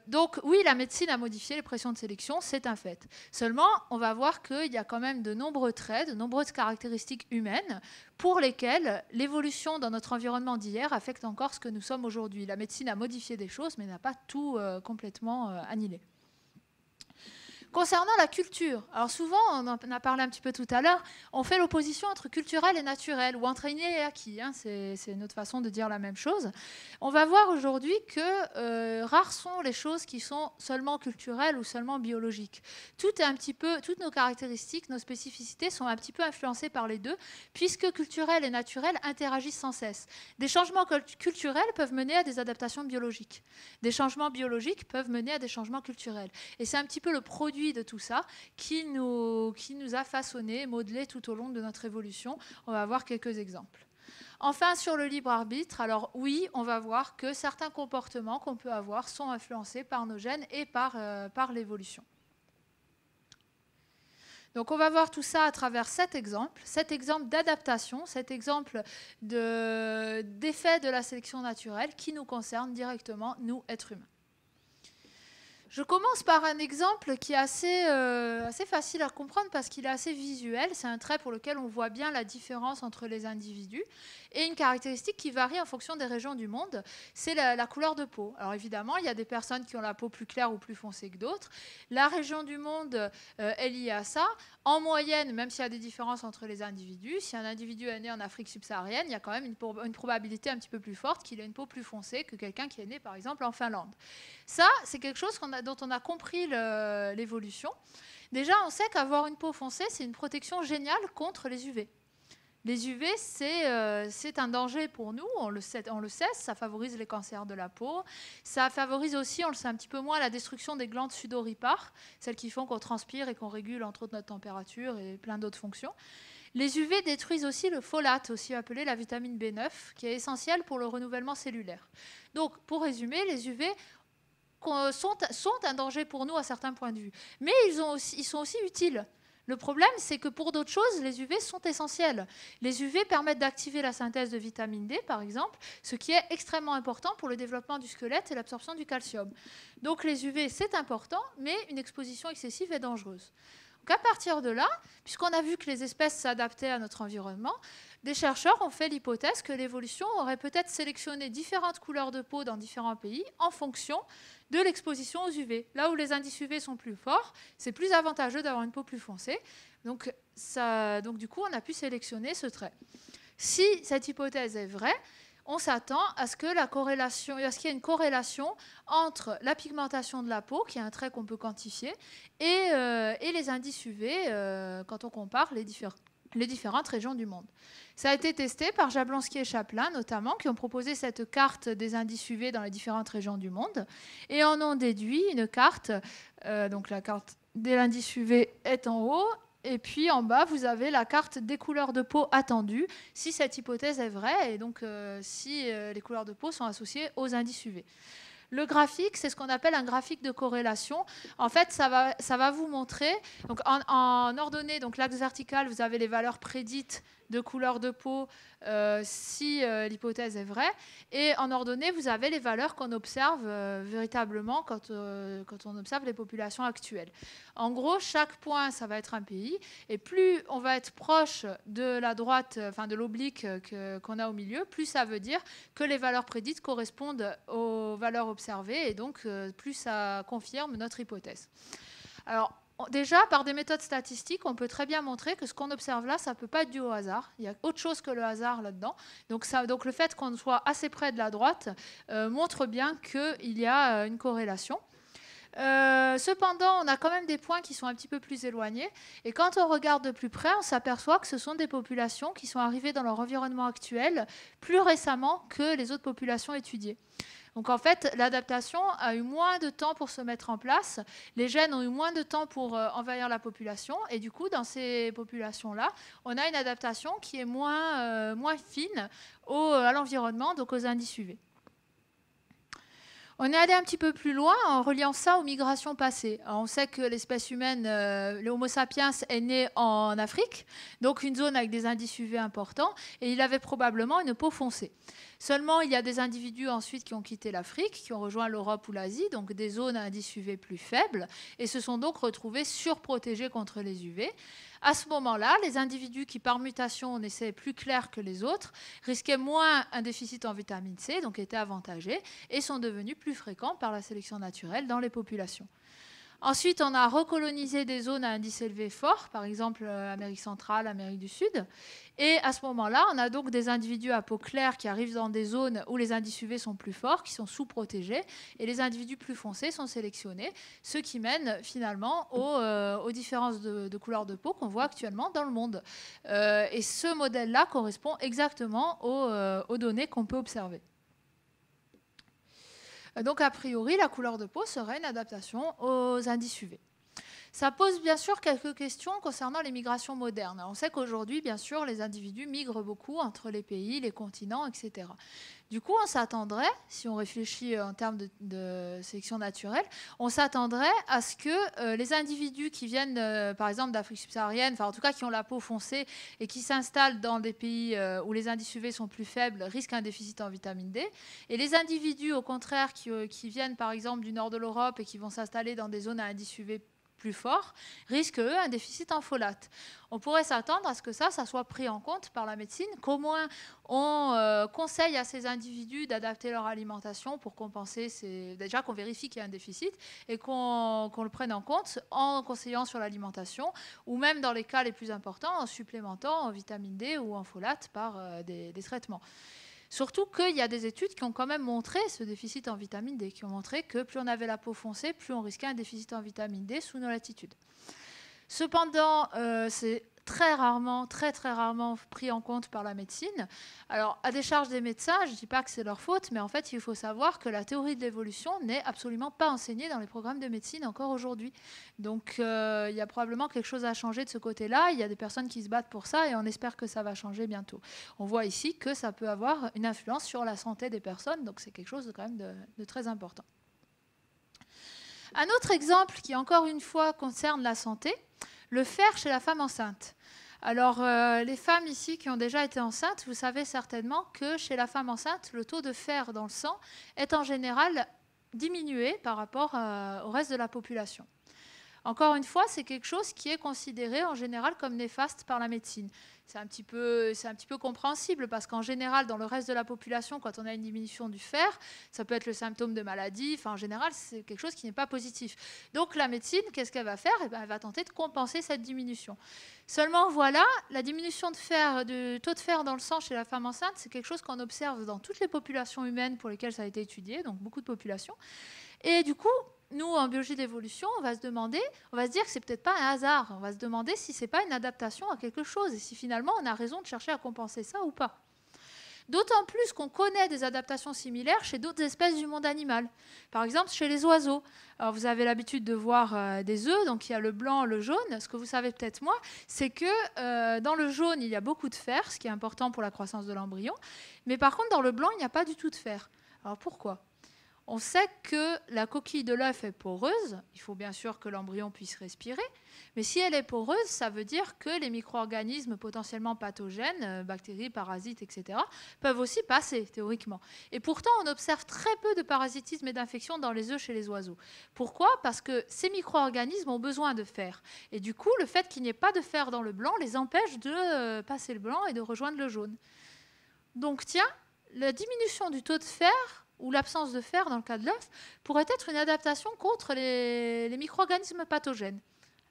Donc oui, la médecine a modifié les pressions de sélection, c'est un fait. Seulement, on va voir qu'il y a quand même de nombreux traits, de nombreuses caractéristiques humaines pour lesquelles l'évolution dans notre environnement d'hier affecte encore ce que nous sommes aujourd'hui. La médecine a modifié des choses, mais n'a pas tout complètement annihilé. Concernant la culture, alors souvent, on en a parlé un petit peu tout à l'heure, on fait l'opposition entre culturel et naturel, ou entre inné et acquis, hein, c'est notre façon de dire la même chose. On va voir aujourd'hui que rares sont les choses qui sont seulement culturelles ou seulement biologiques. Toutes nos caractéristiques, nos spécificités sont un petit peu influencées par les deux, puisque culturel et naturel interagissent sans cesse. Des changements culturels peuvent mener à des adaptations biologiques. Des changements biologiques peuvent mener à des changements culturels. Et c'est un petit peu le produit de tout ça qui nous a façonné, modelé tout au long de notre évolution. On va voir quelques exemples. Enfin, sur le libre arbitre, alors oui, on va voir que certains comportements qu'on peut avoir sont influencés par nos gènes et par l'évolution. Donc on va voir tout ça à travers cet exemple d'adaptation, cet exemple d'effet de la sélection naturelle qui nous concerne directement, nous, êtres humains. Je commence par un exemple qui est assez facile à comprendre parce qu'il est assez visuel. C'est un trait pour lequel on voit bien la différence entre les individus. Et une caractéristique qui varie en fonction des régions du monde, c'est la couleur de peau. Alors évidemment, il y a des personnes qui ont la peau plus claire ou plus foncée que d'autres. La région du monde est liée à ça. En moyenne, même s'il y a des différences entre les individus, si un individu est né en Afrique subsaharienne, il y a quand même une probabilité un petit peu plus forte qu'il ait une peau plus foncée que quelqu'un qui est né, par exemple, en Finlande. Ça, c'est quelque chose dont on a compris l'évolution. Déjà, on sait qu'avoir une peau foncée, c'est une protection géniale contre les UV. Les UV, c'est un danger pour nous, on le sait, ça favorise les cancers de la peau. Ça favorise aussi, on le sait un petit peu moins, la destruction des glandes sudoripares, celles qui font qu'on transpire et qu'on régule entre autres notre température et plein d'autres fonctions. Les UV détruisent aussi le folate, aussi appelé la vitamine B9, qui est essentielle pour le renouvellement cellulaire. Donc, pour résumer, les UV sont un danger pour nous à certains points de vue. Mais ils sont aussi utiles. Le problème, c'est que pour d'autres choses, les UV sont essentiels. Les UV permettent d'activer la synthèse de vitamine D, par exemple, ce qui est extrêmement important pour le développement du squelette et l'absorption du calcium. Donc les UV, c'est important, mais une exposition excessive est dangereuse. Donc à partir de là, puisqu'on a vu que les espèces s'adaptaient à notre environnement, des chercheurs ont fait l'hypothèse que l'évolution aurait peut-être sélectionné différentes couleurs de peau dans différents pays en fonction de l'exposition aux UV. Là où les indices UV sont plus forts, c'est plus avantageux d'avoir une peau plus foncée. Donc du coup, on a pu sélectionner ce trait. Si cette hypothèse est vraie, on s'attend à ce qu'il y ait une corrélation entre la pigmentation de la peau, qui est un trait qu'on peut quantifier, et les indices UV quand on compare les différentes régions du monde. Ça a été testé par Jablonski et Chaplin, notamment, qui ont proposé cette carte des indices UV dans les différentes régions du monde, et en ont déduit une carte, donc la carte de l'indice UV est en haut, et puis en bas, vous avez la carte des couleurs de peau attendues, si cette hypothèse est vraie, et donc si les couleurs de peau sont associées aux indices UV. Le graphique, c'est ce qu'on appelle un graphique de corrélation. En fait, ça va vous montrer, donc en ordonnée, donc l'axe vertical, vous avez les valeurs prédites de couleur de peau si l'hypothèse est vraie. Et en ordonnée, vous avez les valeurs qu'on observe véritablement quand on observe les populations actuelles. En gros, chaque point, ça va être un pays. Et plus on va être proche de la droite, enfin de l'oblique qu'on a au milieu, plus ça veut dire que les valeurs prédites correspondent aux valeurs observées. Et donc, plus ça confirme notre hypothèse. Alors, déjà, par des méthodes statistiques, on peut très bien montrer que ce qu'on observe là, ça ne peut pas être dû au hasard. Il y a autre chose que le hasard là-dedans. Donc le fait qu'on soit assez près de la droite montre bien qu'il y a une corrélation. Cependant, on a quand même des points qui sont un petit peu plus éloignés. Et quand on regarde de plus près, on s'aperçoit que ce sont des populations qui sont arrivées dans leur environnement actuel plus récemment que les autres populations étudiées. Donc en fait, l'adaptation a eu moins de temps pour se mettre en place, les gènes ont eu moins de temps pour envahir la population, et du coup, dans ces populations-là, on a une adaptation qui est moins fine à l'environnement, donc aux indices UV. On est allé un petit peu plus loin en reliant ça aux migrations passées. Alors, on sait que l'espèce humaine, le Homo sapiens, est né en Afrique, donc une zone avec des indices UV importants, et il avait probablement une peau foncée. Seulement, il y a des individus ensuite qui ont quitté l'Afrique, qui ont rejoint l'Europe ou l'Asie, donc des zones à indice UV plus faibles, et se sont donc retrouvés surprotégés contre les UV. À ce moment-là, les individus qui, par mutation, naissaient plus clairs que les autres, risquaient moins un déficit en vitamine C, donc étaient avantagés, et sont devenus plus fréquents par la sélection naturelle dans les populations. Ensuite, on a recolonisé des zones à indice élevé fort, par exemple Amérique centrale, Amérique du Sud. Et à ce moment-là, on a donc des individus à peau claire qui arrivent dans des zones où les indices UV sont plus forts, qui sont sous-protégés, et les individus plus foncés sont sélectionnés, ce qui mène finalement aux différences de couleur de peau qu'on voit actuellement dans le monde. Et ce modèle-là correspond exactement aux données qu'on peut observer. Donc, a priori, la couleur de peau serait une adaptation aux indices UV. Ça pose bien sûr quelques questions concernant les migrations modernes. On sait qu'aujourd'hui, bien sûr, les individus migrent beaucoup entre les pays, les continents, etc. Du coup, on s'attendrait, si on réfléchit en termes de sélection naturelle, on s'attendrait à ce que les individus qui viennent, par exemple, d'Afrique subsaharienne, enfin en tout cas qui ont la peau foncée et qui s'installent dans des pays où les indices UV sont plus faibles, risquent un déficit en vitamine D. Et les individus, au contraire, qui viennent, par exemple, du nord de l'Europe et qui vont s'installer dans des zones à indice UV plus fort, risquent, eux, un déficit en folate. On pourrait s'attendre à ce que ça soit pris en compte par la médecine, qu'au moins on conseille à ces individus d'adapter leur alimentation pour compenser, déjà qu'on vérifie qu'il y a un déficit et qu'on le prenne en compte en conseillant sur l'alimentation ou même dans les cas les plus importants en supplémentant en vitamine D ou en folate par des traitements. Surtout qu'il y a des études qui ont quand même montré ce déficit en vitamine D, qui ont montré que plus on avait la peau foncée, plus on risquait un déficit en vitamine D sous nos latitudes. Cependant, c'est très rarement pris en compte par la médecine. Alors, à décharge des médecins, je ne dis pas que c'est leur faute, mais en fait, il faut savoir que la théorie de l'évolution n'est absolument pas enseignée dans les programmes de médecine encore aujourd'hui. Donc, il y a probablement quelque chose à changer de ce côté-là. Il y a des personnes qui se battent pour ça et on espère que ça va changer bientôt. On voit ici que ça peut avoir une influence sur la santé des personnes, donc c'est quelque chose de quand même de très important. Un autre exemple qui, encore une fois, concerne la santé, le fer chez la femme enceinte. Alors, les femmes ici qui ont déjà été enceintes, vous savez certainement que chez la femme enceinte, le taux de fer dans le sang est en général diminué par rapport au reste de la population. Encore une fois, c'est quelque chose qui est considéré en général comme néfaste par la médecine. C'est un petit peu compréhensible parce qu'en général, dans le reste de la population, quand on a une diminution du fer, ça peut être le symptôme de maladie. Enfin, en général, c'est quelque chose qui n'est pas positif. Donc la médecine, qu'est-ce qu'elle va faire ? Eh bien, elle va tenter de compenser cette diminution. Seulement, voilà, la diminution du taux de fer dans le sang chez la femme enceinte, c'est quelque chose qu'on observe dans toutes les populations humaines pour lesquelles ça a été étudié, donc beaucoup de populations. Et du coup, nous, en biologie d'évolution, on va se dire que c'est peut-être pas un hasard. On va se demander si c'est pas une adaptation à quelque chose et si finalement on a raison de chercher à compenser ça ou pas. D'autant plus qu'on connaît des adaptations similaires chez d'autres espèces du monde animal. Par exemple, chez les oiseaux. Alors, vous avez l'habitude de voir des œufs, donc il y a le blanc, le jaune. Ce que vous savez peut-être moins, c'est que dans le jaune, il y a beaucoup de fer, ce qui est important pour la croissance de l'embryon. Mais par contre, dans le blanc, il n'y a pas du tout de fer. Alors, pourquoi ? On sait que la coquille de l'œuf est poreuse. Il faut bien sûr que l'embryon puisse respirer. Mais si elle est poreuse, ça veut dire que les micro-organismes potentiellement pathogènes, bactéries, parasites, etc., peuvent aussi passer, théoriquement. Et pourtant, on observe très peu de parasitisme et d'infection dans les œufs chez les oiseaux. Pourquoi ? Parce que ces micro-organismes ont besoin de fer. Et du coup, le fait qu'il n'y ait pas de fer dans le blanc les empêche de passer le blanc et de rejoindre le jaune. Donc, tiens, la diminution du taux de fer ou l'absence de fer dans le cas de l'œuf, pourrait être une adaptation contre les micro-organismes pathogènes.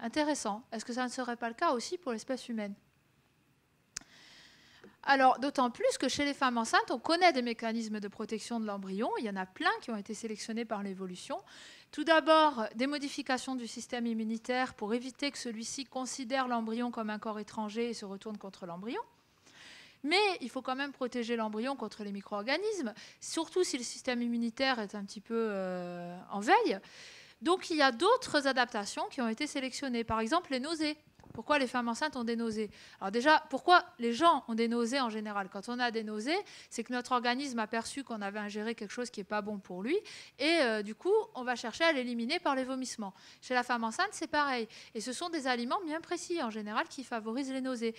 Intéressant. Est-ce que ça ne serait pas le cas aussi pour l'espèce humaine ? Alors, d'autant plus que chez les femmes enceintes, on connaît des mécanismes de protection de l'embryon. Il y en a plein qui ont été sélectionnés par l'évolution. Tout d'abord, des modifications du système immunitaire pour éviter que celui-ci considère l'embryon comme un corps étranger et se retourne contre l'embryon. Mais il faut quand même protéger l'embryon contre les micro-organismes, surtout si le système immunitaire est un petit peu en veille. Donc il y a d'autres adaptations qui ont été sélectionnées. Par exemple, les nausées, pourquoi les femmes enceintes ont des nausées. Alors déjà, pourquoi les gens ont des nausées en général? Quand on a des nausées, c'est que notre organisme a perçu qu'on avait ingéré quelque chose qui n'est pas bon pour lui, et du coup, on va chercher à l'éliminer par les vomissements. Chez la femme enceinte, c'est pareil. Et ce sont des aliments bien précis, en général, qui favorisent les nausées.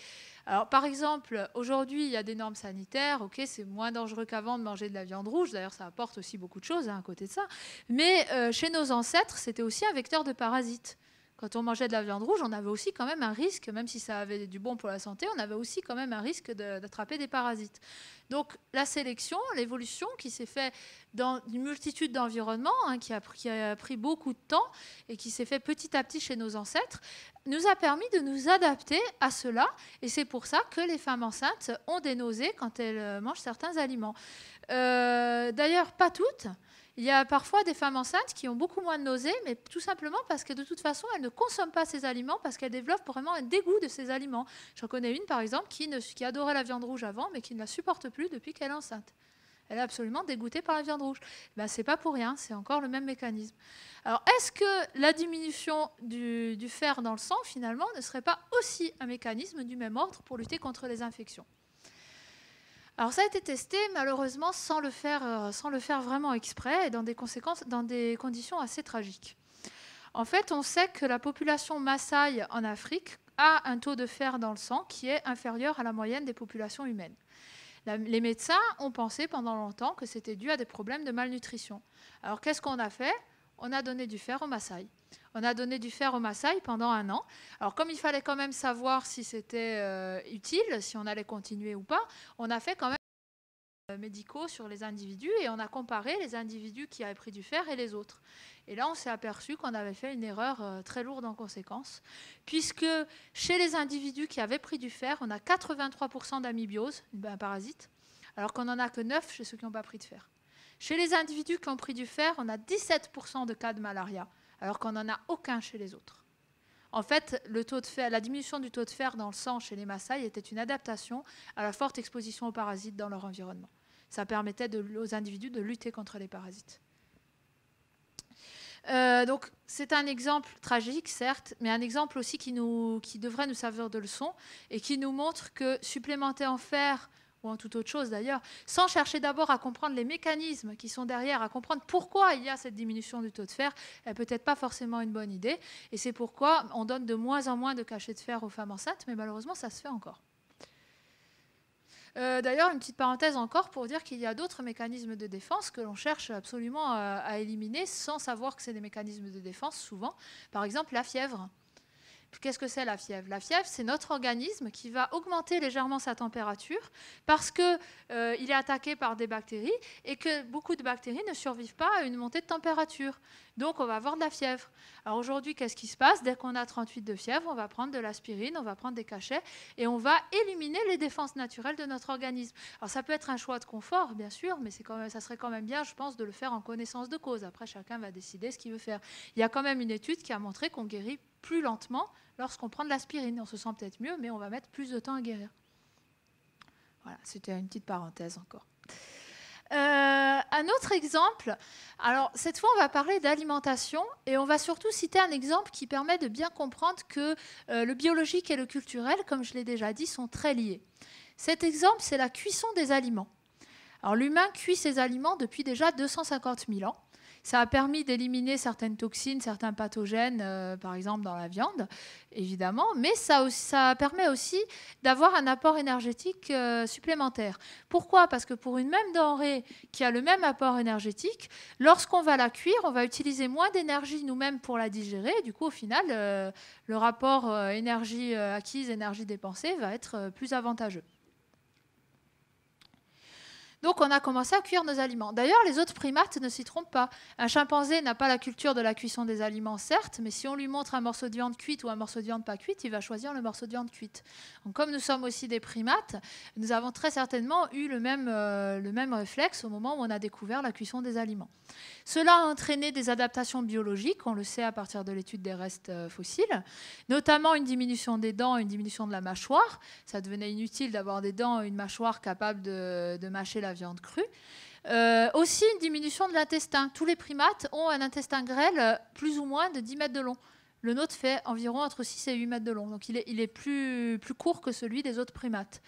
Alors, par exemple, aujourd'hui, il y a des normes sanitaires. Ok, c'est moins dangereux qu'avant de manger de la viande rouge. D'ailleurs, ça apporte aussi beaucoup de choses à côté de ça. Mais chez nos ancêtres, c'était aussi un vecteur de parasites. Quand on mangeait de la viande rouge, on avait aussi quand même un risque, même si ça avait du bon pour la santé, on avait aussi quand même un risque d'attraper des parasites. Donc la sélection, l'évolution qui s'est faite dans une multitude d'environnements, hein, qui a pris beaucoup de temps et qui s'est fait petit à petit chez nos ancêtres, nous a permis de nous adapter à cela. Et c'est pour ça que les femmes enceintes ont des nausées quand elles mangent certains aliments. D'ailleurs, pas toutes. Il y a parfois des femmes enceintes qui ont beaucoup moins de nausées, mais tout simplement parce que de toute façon, elles ne consomment pas ces aliments parce qu'elles développent vraiment un dégoût de ces aliments. J'en connais une, par exemple, qui adorait la viande rouge avant, mais qui ne la supporte plus depuis qu'elle est enceinte. Elle est absolument dégoûtée par la viande rouge. Ben, ce n'est pas pour rien, c'est encore le même mécanisme. Alors, est-ce que la diminution du fer dans le sang, finalement, ne serait pas aussi un mécanisme du même ordre pour lutter contre les infections ? Alors ça a été testé, malheureusement, sans le faire vraiment exprès et dans des conditions assez tragiques. En fait, on sait que la population Maasai en Afrique a un taux de fer dans le sang qui est inférieur à la moyenne des populations humaines. Les médecins ont pensé pendant longtemps que c'était dû à des problèmes de malnutrition. Alors qu'est-ce qu'on a fait ? On a donné du fer aux Maasai. On a donné du fer aux Maasai pendant 1 an. Alors, comme il fallait quand même savoir si c'était utile, si on allait continuer ou pas, on a fait quand même médicaux sur les individus et on a comparé les individus qui avaient pris du fer et les autres. Et là, on s'est aperçu qu'on avait fait une erreur très lourde en conséquence, puisque chez les individus qui avaient pris du fer, on a 83% d'amybiose, un parasite, alors qu'on n'en a que 9 chez ceux qui n'ont pas pris de fer. Chez les individus qui ont pris du fer, on a 17% de cas de malaria, alors qu'on n'en a aucun chez les autres. En fait, la diminution du taux de fer dans le sang chez les Maasai était une adaptation à la forte exposition aux parasites dans leur environnement. Ça permettait aux individus de lutter contre les parasites. Donc, c'est un exemple tragique, certes, mais un exemple aussi qui devrait nous servir de leçon et qui nous montre que supplémenter en fer, ou en toute autre chose d'ailleurs, sans chercher d'abord à comprendre les mécanismes qui sont derrière, à comprendre pourquoi il y a cette diminution du taux de fer, n'est peut-être pas forcément une bonne idée. Et c'est pourquoi on donne de moins en moins de cachets de fer aux femmes enceintes, mais malheureusement, ça se fait encore. D'ailleurs, une petite parenthèse encore pour dire qu'il y a d'autres mécanismes de défense que l'on cherche absolument à éliminer sans savoir que c'est des mécanismes de défense, souvent. Par exemple, la fièvre. Qu'est-ce que c'est la fièvre? La fièvre, c'est notre organisme qui va augmenter légèrement sa température parce qu'il est attaqué par des bactéries et que beaucoup de bactéries ne survivent pas à une montée de température. Donc, on va avoir de la fièvre. Alors aujourd'hui, qu'est-ce qui se passe? Dès qu'on a 38 de fièvre, on va prendre de l'aspirine, on va prendre des cachets et on va éliminer les défenses naturelles de notre organisme. Alors, ça peut être un choix de confort, bien sûr, mais ça serait quand même bien, je pense, de le faire en connaissance de cause. Après, chacun va décider ce qu'il veut faire. Il y a quand même une étude qui a montré qu'on guérit plus lentement lorsqu'on prend de l'aspirine. On se sent peut-être mieux, mais on va mettre plus de temps à guérir. Voilà, c'était une petite parenthèse encore. Un autre exemple, alors cette fois on va parler d'alimentation et on va surtout citer un exemple qui permet de bien comprendre que le biologique et le culturel, comme je l'ai déjà dit, sont très liés. Cet exemple, c'est la cuisson des aliments. Alors l'humain cuit ses aliments depuis déjà 250 000 ans. Ça a permis d'éliminer certaines toxines, certains pathogènes, par exemple dans la viande, évidemment, mais ça permet aussi d'avoir un apport énergétique supplémentaire. Pourquoi? Parce que pour une même denrée qui a le même apport énergétique, lorsqu'on va la cuire, on va utiliser moins d'énergie nous-mêmes pour la digérer. Du coup, au final, le rapport énergie acquise, énergie dépensée va être plus avantageux. Donc, on a commencé à cuire nos aliments. D'ailleurs, les autres primates ne s'y trompent pas. Un chimpanzé n'a pas la culture de la cuisson des aliments, certes, mais si on lui montre un morceau de viande cuite ou un morceau de viande pas cuite, il va choisir le morceau de viande cuite. Donc, comme nous sommes aussi des primates, nous avons très certainement eu le même réflexe au moment où on a découvert la cuisson des aliments. Cela a entraîné des adaptations biologiques, on le sait à partir de l'étude des restes fossiles, notamment une diminution des dents, une diminution de la mâchoire. Ça devenait inutile d'avoir des dents et une mâchoire capable de mâcher la viande crue. Aussi une diminution de l'intestin. Tous les primates ont un intestin grêle plus ou moins de 10 mètres de long. Le nôtre fait environ entre 6 et 8 mètres de long. Donc il est plus court que celui des autres primates.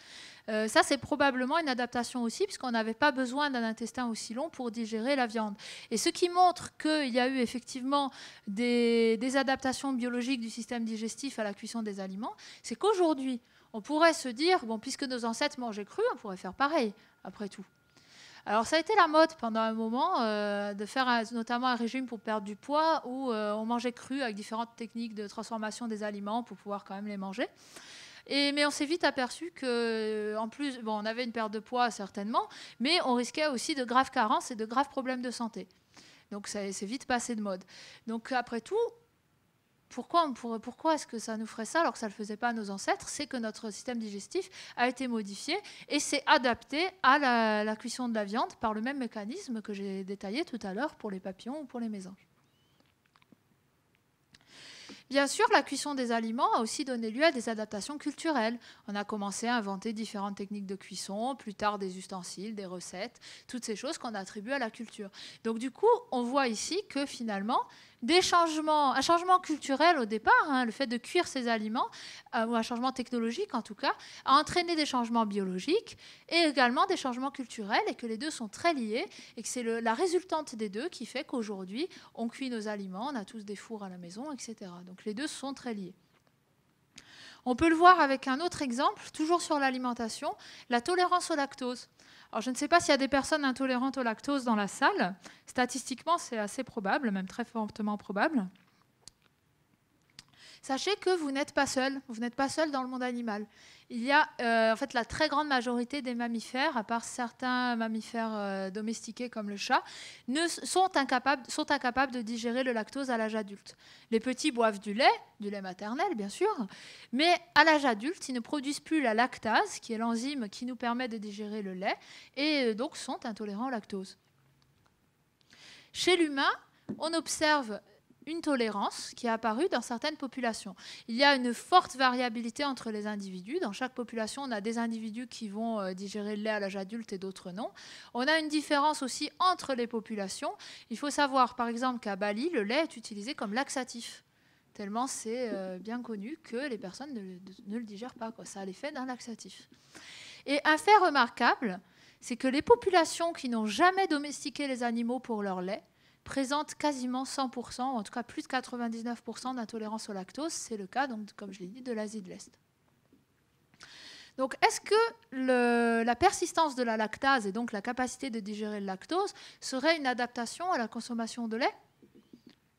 Ça, c'est probablement une adaptation aussi, puisqu'on n'avait pas besoin d'un intestin aussi long pour digérer la viande. Et ce qui montre qu'il y a eu effectivement des adaptations biologiques du système digestif à la cuisson des aliments, c'est qu'aujourd'hui, on pourrait se dire, bon, puisque nos ancêtres mangeaient cru, on pourrait faire pareil, après tout. Alors ça a été la mode pendant un moment de faire notamment un régime pour perdre du poids où on mangeait cru avec différentes techniques de transformation des aliments pour pouvoir quand même les manger. Mais on s'est vite aperçu qu'en plus, bon, on avait une perte de poids certainement, mais on risquait aussi de graves carences et de graves problèmes de santé. Donc c'est vite passé de mode. Donc après tout, pourquoi est-ce que ça nous ferait ça alors que ça ne le faisait pas à nos ancêtres? C'est que notre système digestif a été modifié et s'est adapté à la cuisson de la viande par le même mécanisme que j'ai détaillé tout à l'heure pour les papillons ou pour les mésanges. Bien sûr, la cuisson des aliments a aussi donné lieu à des adaptations culturelles. On a commencé à inventer différentes techniques de cuisson, plus tard des ustensiles, des recettes, toutes ces choses qu'on attribue à la culture. Donc du coup, on voit ici que finalement, un changement culturel au départ, le fait de cuire ces aliments, ou un changement technologique en tout cas, a entraîné des changements biologiques et également des changements culturels, et que les deux sont très liés, et que c'est la résultante des deux qui fait qu'aujourd'hui, on cuit nos aliments, on a tous des fours à la maison, etc. Donc les deux sont très liés. On peut le voir avec un autre exemple, toujours sur l'alimentation, la tolérance au lactose. Alors, je ne sais pas s'il y a des personnes intolérantes au lactose dans la salle. Statistiquement, c'est assez probable, même très fortement probable. Sachez que vous n'êtes pas seul. Vous n'êtes pas seul dans le monde animal. Il y a en fait la très grande majorité des mammifères, à part certains mammifères domestiqués comme le chat, sont incapables de digérer le lactose à l'âge adulte. Les petits boivent du lait maternel bien sûr, mais à l'âge adulte, ils ne produisent plus la lactase, qui est l'enzyme qui nous permet de digérer le lait, et donc sont intolérants au lactose. Chez l'humain, on observe une tolérance qui est apparue dans certaines populations. Il y a une forte variabilité entre les individus. Dans chaque population, on a des individus qui vont digérer le lait à l'âge adulte et d'autres non. On a une différence aussi entre les populations. Il faut savoir, par exemple, qu'à Bali, le lait est utilisé comme laxatif. Tellement c'est bien connu que les personnes ne le digèrent pas, quoi. Ça a l'effet d'un laxatif. Et un fait remarquable, c'est que les populations qui n'ont jamais domestiqué les animaux pour leur lait présente quasiment 100%, ou en tout cas plus de 99% d'intolérance au lactose. C'est le cas, donc, comme je l'ai dit, de l'Asie de l'Est. Donc, est-ce que la persistance de la lactase et donc la capacité de digérer le lactose serait une adaptation à la consommation de lait?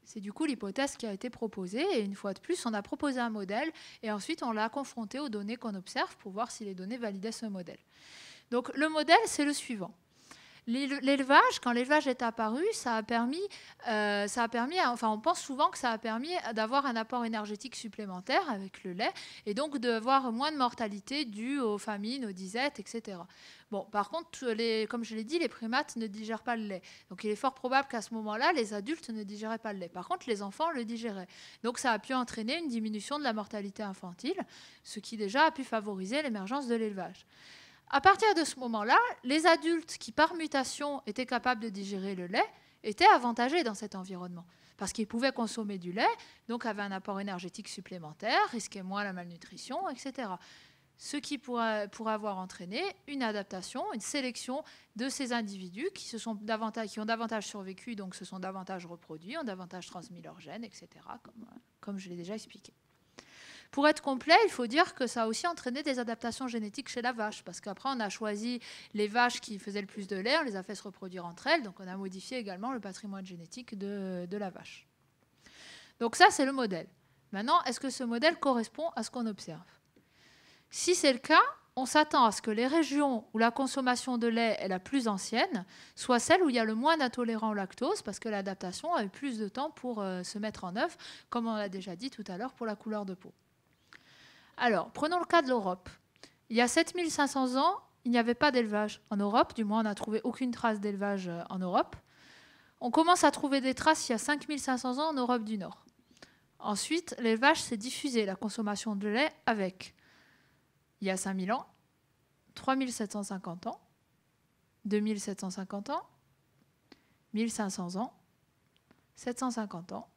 C'est du coup l'hypothèse qui a été proposée. Et une fois de plus, on a proposé un modèle et ensuite on l'a confronté aux données qu'on observe pour voir si les données validaient ce modèle. Donc, le modèle, c'est le suivant. L'élevage, quand l'élevage est apparu, on pense souvent que ça a permis d'avoir un apport énergétique supplémentaire avec le lait et donc d'avoir moins de mortalité due aux famines, aux disettes, etc. Bon, par contre, comme je l'ai dit, les primates ne digèrent pas le lait. Donc il est fort probable qu'à ce moment-là, les adultes ne digéraient pas le lait. Par contre, les enfants le digéraient. Donc ça a pu entraîner une diminution de la mortalité infantile, ce qui déjà a pu favoriser l'émergence de l'élevage. À partir de ce moment-là, les adultes qui, par mutation, étaient capables de digérer le lait étaient avantagés dans cet environnement parce qu'ils pouvaient consommer du lait, donc avaient un apport énergétique supplémentaire, risquaient moins la malnutrition, etc. Ce qui pourrait avoir entraîné une adaptation, une sélection de ces individus qui ont davantage survécu, donc se sont davantage reproduits, ont davantage transmis leurs gènes, etc., comme je l'ai déjà expliqué. Pour être complet, il faut dire que ça a aussi entraîné des adaptations génétiques chez la vache, parce qu'après, on a choisi les vaches qui faisaient le plus de lait, on les a fait se reproduire entre elles, donc on a modifié également le patrimoine génétique de la vache. Donc ça, c'est le modèle. Maintenant, est-ce que ce modèle correspond à ce qu'on observe? Si c'est le cas, on s'attend à ce que les régions où la consommation de lait est la plus ancienne soient celles où il y a le moins d'intolérants au lactose, parce que l'adaptation a eu plus de temps pour se mettre en œuvre, comme on l'a déjà dit tout à l'heure pour la couleur de peau. Alors, prenons le cas de l'Europe. Il y a 7500 ans, il n'y avait pas d'élevage en Europe. Du moins, on n'a trouvé aucune trace d'élevage en Europe. On commence à trouver des traces il y a 5500 ans en Europe du Nord. Ensuite, l'élevage s'est diffusé, la consommation de lait avec, il y a 5000 ans, 3750 ans, 2750 ans, 1500 ans, 750 ans,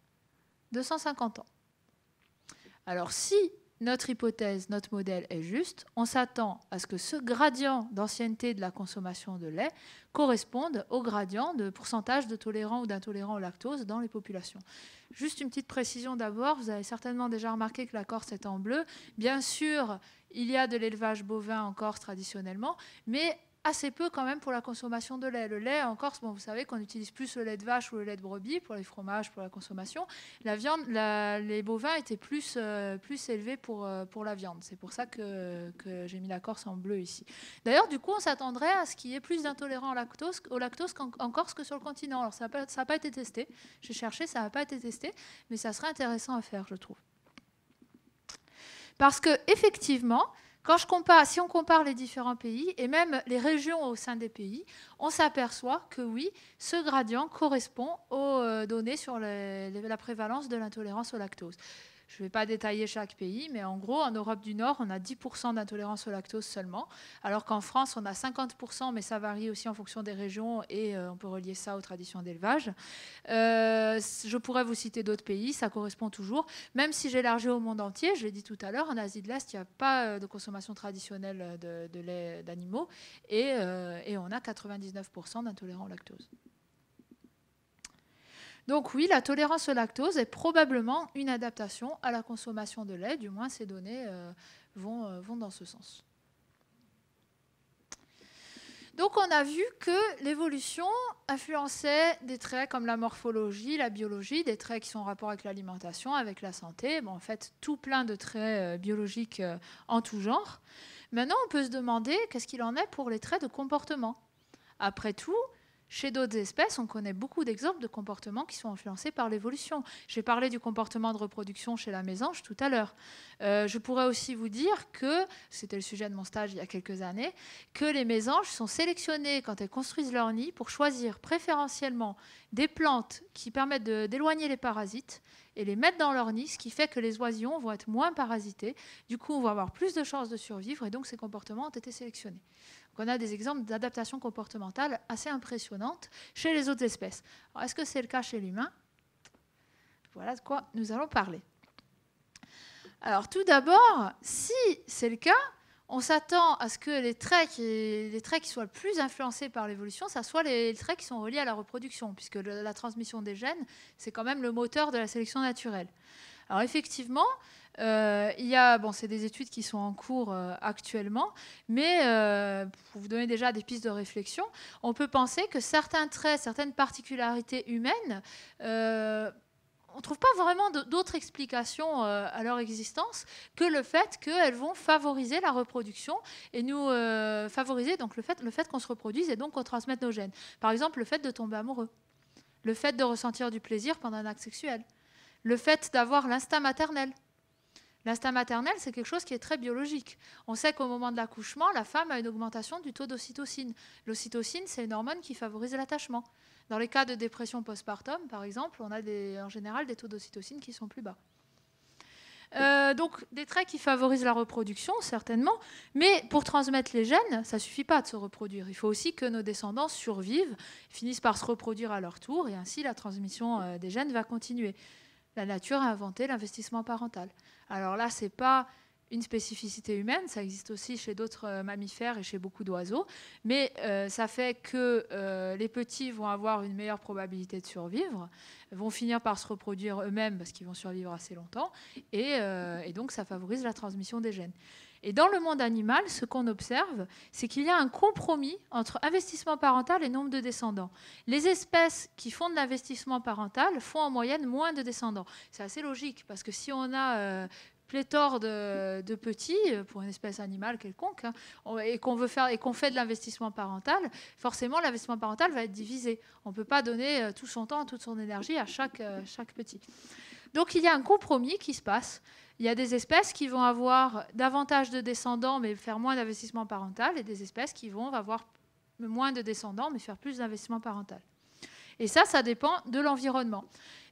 250 ans. Alors si notre hypothèse, notre modèle est juste, on s'attend à ce que ce gradient d'ancienneté de la consommation de lait corresponde au gradient de pourcentage de tolérants ou d'intolérants au lactose dans les populations. Juste une petite précision d'abord, vous avez certainement déjà remarqué que la Corse est en bleu. Bien sûr, il y a de l'élevage bovin en Corse traditionnellement, mais assez peu quand même pour la consommation de lait. Le lait en Corse, bon, vous savez qu'on utilise plus le lait de vache ou le lait de brebis pour les fromages, pour la consommation. La viande, les bovins étaient plus élevés pour la viande. C'est pour ça que j'ai mis la Corse en bleu ici. D'ailleurs, du coup, on s'attendrait à ce qu'il y ait plus d'intolérants au lactose en Corse que sur le continent. Alors, ça n'a pas été testé. J'ai cherché, ça n'a pas été testé, mais ça serait intéressant à faire, je trouve. Parce que effectivement, si on compare les différents pays et même les régions au sein des pays, on s'aperçoit que oui, ce gradient correspond aux données sur la prévalence de l'intolérance au lactose. Je ne vais pas détailler chaque pays, mais en gros, en Europe du Nord, on a 10% d'intolérance au lactose seulement, alors qu'en France, on a 50%, mais ça varie aussi en fonction des régions et on peut relier ça aux traditions d'élevage. Je pourrais vous citer d'autres pays, ça correspond toujours, même si j'élargis au monde entier, je l'ai dit tout à l'heure, en Asie de l'Est, il n'y a pas de consommation traditionnelle de lait d'animaux et on a 99% d'intolérants au lactose. Donc oui, la tolérance au lactose est probablement une adaptation à la consommation de lait, du moins ces données vont dans ce sens. Donc on a vu que l'évolution influençait des traits comme la morphologie, la biologie, des traits qui sont en rapport avec l'alimentation, avec la santé, en fait tout plein de traits biologiques en tout genre. Maintenant on peut se demander qu'est-ce qu'il en est pour les traits de comportement. Après tout, chez d'autres espèces, on connaît beaucoup d'exemples de comportements qui sont influencés par l'évolution. J'ai parlé du comportement de reproduction chez la mésange tout à l'heure. Je pourrais aussi vous dire que, c'était le sujet de mon stage il y a quelques années, que les mésanges sont sélectionnées quand elles construisent leur nid pour choisir préférentiellement des plantes qui permettent d'éloigner les parasites et les mettre dans leur nid, ce qui fait que les oisillons vont être moins parasités. Du coup, on va avoir plus de chances de survivre et donc ces comportements ont été sélectionnés. On a des exemples d'adaptation comportementale assez impressionnantes chez les autres espèces. Alors, est-ce que c'est le cas chez l'humain? Voilà de quoi nous allons parler. Alors, tout d'abord, si c'est le cas, on s'attend à ce que les traits qui soient le plus influencés par l'évolution, ça soit les traits qui sont reliés à la reproduction, puisque la transmission des gènes, c'est quand même le moteur de la sélection naturelle. Alors, effectivement, c'est des études qui sont en cours actuellement, mais pour vous donner déjà des pistes de réflexion, on peut penser que certains traits, certaines particularités humaines, on ne trouve pas vraiment d'autres explications à leur existence que le fait qu'elles vont favoriser la reproduction et nous favoriser donc le fait qu'on se reproduise et donc qu'on transmette nos gènes. Par exemple, le fait de tomber amoureux, le fait de ressentir du plaisir pendant un acte sexuel, le fait d'avoir l'instinct maternel. L'instinct maternel, c'est quelque chose qui est très biologique. On sait qu'au moment de l'accouchement, la femme a une augmentation du taux d'ocytocine. L'ocytocine, c'est une hormone qui favorise l'attachement. Dans les cas de dépression postpartum, par exemple, on a en général des taux d'ocytocine qui sont plus bas. Donc, des traits qui favorisent la reproduction, certainement, mais pour transmettre les gènes, ça ne suffit pas de se reproduire. Il faut aussi que nos descendants survivent, finissent par se reproduire à leur tour, et ainsi la transmission des gènes va continuer. La nature a inventé l'investissement parental. Alors là, ce n'est pas une spécificité humaine, ça existe aussi chez d'autres mammifères et chez beaucoup d'oiseaux, mais ça fait que les petits vont avoir une meilleure probabilité de survivre, vont finir par se reproduire eux-mêmes parce qu'ils vont survivre assez longtemps, et donc ça favorise la transmission des gènes. Et dans le monde animal, ce qu'on observe, c'est qu'il y a un compromis entre investissement parental et nombre de descendants. Les espèces qui font de l'investissement parental font en moyenne moins de descendants. C'est assez logique, parce que si on a pléthore de petits pour une espèce animale quelconque, et qu'on fait de l'investissement parental, forcément l'investissement parental va être divisé. On ne peut pas donner tout son temps, toute son énergie à chaque petit. Donc il y a un compromis qui se passe. Il y a des espèces qui vont avoir davantage de descendants mais faire moins d'investissement parental, et des espèces qui vont avoir moins de descendants mais faire plus d'investissement parental. Et ça dépend de l'environnement.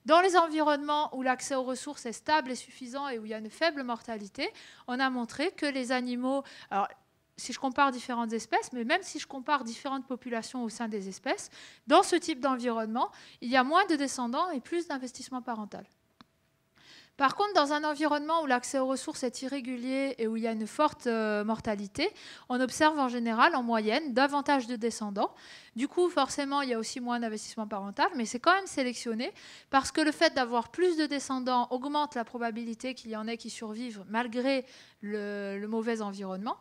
Dans les environnements où l'accès aux ressources est stable et suffisant et où il y a une faible mortalité, on a montré que les animaux... Alors, si je compare différentes espèces, mais même si je compare différentes populations au sein des espèces, dans ce type d'environnement, il y a moins de descendants et plus d'investissement parental. Par contre, dans un environnement où l'accès aux ressources est irrégulier et où il y a une forte mortalité, on observe en général, en moyenne, davantage de descendants. Du coup, forcément, il y a aussi moins d'investissement parental, mais c'est quand même sélectionné parce que le fait d'avoir plus de descendants augmente la probabilité qu'il y en ait qui survivent malgré le mauvais environnement.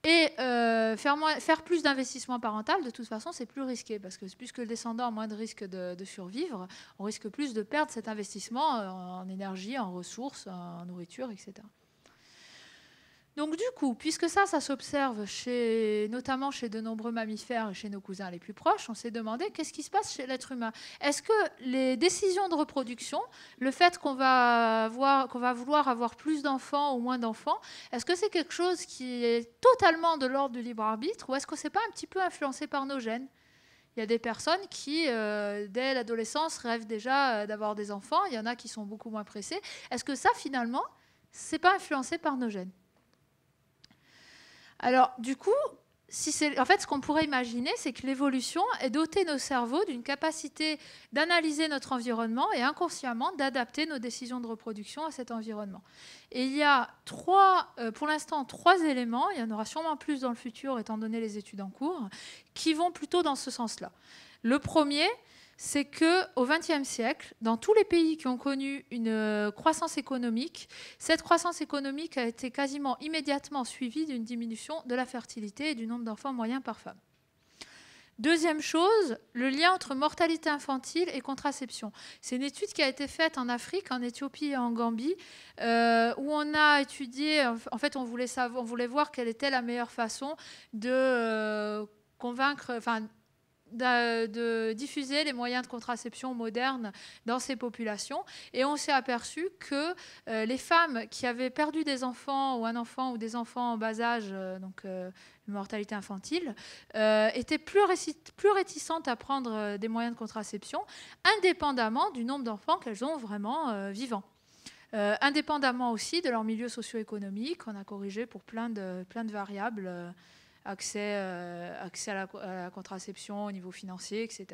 Et faire plus d'investissement parental, de toute façon, c'est plus risqué, parce que puisque le descendant a moins de risques de survivre, on risque plus de perdre cet investissement en énergie, en ressources, en nourriture, etc. Donc du coup, puisque ça s'observe notamment chez de nombreux mammifères et chez nos cousins les plus proches, on s'est demandé qu'est-ce qui se passe chez l'être humain. Est-ce que les décisions de reproduction, le fait qu'on va vouloir avoir plus d'enfants ou moins d'enfants, est-ce que c'est quelque chose qui est totalement de l'ordre du libre arbitre, ou est-ce que c'est pas un petit peu influencé par nos gènes ? Il y a des personnes qui, dès l'adolescence, rêvent déjà d'avoir des enfants. Il y en a qui sont beaucoup moins pressés. Est-ce que ça, finalement, c'est pas influencé par nos gènes ? Alors, du coup, en fait, ce qu'on pourrait imaginer, c'est que l'évolution ait doté nos cerveaux d'une capacité d'analyser notre environnement et inconsciemment d'adapter nos décisions de reproduction à cet environnement. Et il y a pour l'instant 3 éléments, il y en aura sûrement plus dans le futur étant donné les études en cours, qui vont plutôt dans ce sens-là. Le premier, c'est qu'au XXe siècle, dans tous les pays qui ont connu une croissance économique, cette croissance économique a été quasiment immédiatement suivie d'une diminution de la fertilité et du nombre d'enfants moyens par femme. Deuxième chose, le lien entre mortalité infantile et contraception. C'est une étude qui a été faite en Afrique, en Éthiopie et en Gambie, où on a étudié, en fait on voulait voir quelle était la meilleure façon de de diffuser les moyens de contraception modernes dans ces populations. Et on s'est aperçu que les femmes qui avaient perdu des enfants ou un enfant ou des enfants en bas âge, donc mortalité infantile, étaient plus réticentes à prendre des moyens de contraception, indépendamment du nombre d'enfants qu'elles ont vraiment vivants. Indépendamment aussi de leur milieu socio-économique, on a corrigé pour plein de variables, accès à la contraception au niveau financier, etc.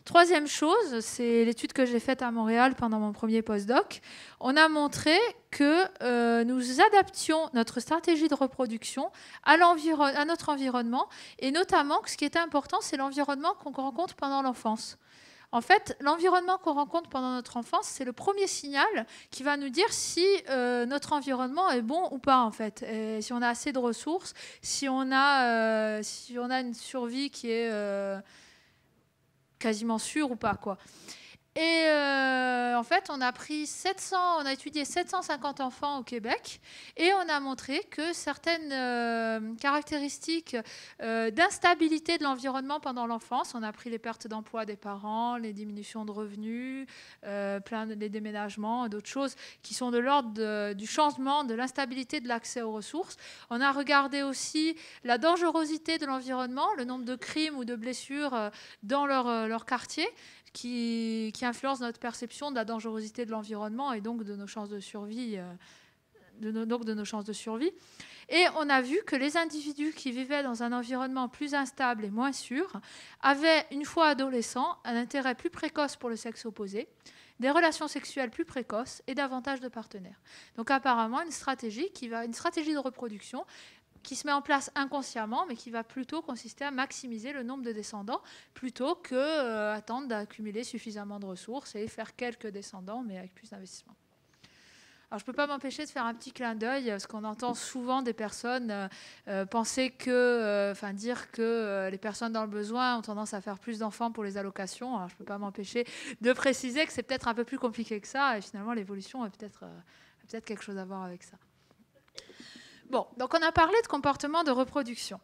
Troisième chose, c'est l'étude que j'ai faite à Montréal pendant mon premier postdoc. On a montré que nous adaptions notre stratégie de reproduction à notre environnement, et notamment que ce qui était important, c'est l'environnement qu'on rencontre pendant l'enfance. En fait, l'environnement qu'on rencontre pendant notre enfance, c'est le premier signal qui va nous dire si notre environnement est bon ou pas, en fait. Et si on a assez de ressources, si on a une survie qui est quasiment sûre ou pas, quoi. Et en fait, on a étudié 750 enfants au Québec et on a montré que certaines caractéristiques d'instabilité de l'environnement pendant l'enfance, on a pris les pertes d'emploi des parents, les diminutions de revenus, les déménagements, d'autres choses qui sont de l'ordre du changement, de l'instabilité de l'accès aux ressources. On a regardé aussi la dangerosité de l'environnement, le nombre de crimes ou de blessures dans leur quartier, qui influence notre perception de la dangerosité de l'environnement et donc de nos chances de survie. Et on a vu que les individus qui vivaient dans un environnement plus instable et moins sûr avaient, une fois adolescents, un intérêt plus précoce pour le sexe opposé, des relations sexuelles plus précoces et davantage de partenaires. Donc apparemment, une stratégie de reproduction qui se met en place inconsciemment, mais qui va plutôt consister à maximiser le nombre de descendants, plutôt que attendre d'accumuler suffisamment de ressources et faire quelques descendants, mais avec plus d'investissement. Alors, je ne peux pas m'empêcher de faire un petit clin d'œil, parce qu'on entend souvent des personnes dire que les personnes dans le besoin ont tendance à faire plus d'enfants pour les allocations. Alors, je ne peux pas m'empêcher de préciser que c'est peut-être un peu plus compliqué que ça, et finalement, l'évolution a peut-être quelque chose à voir avec ça. Bon, donc on a parlé de comportement de reproduction.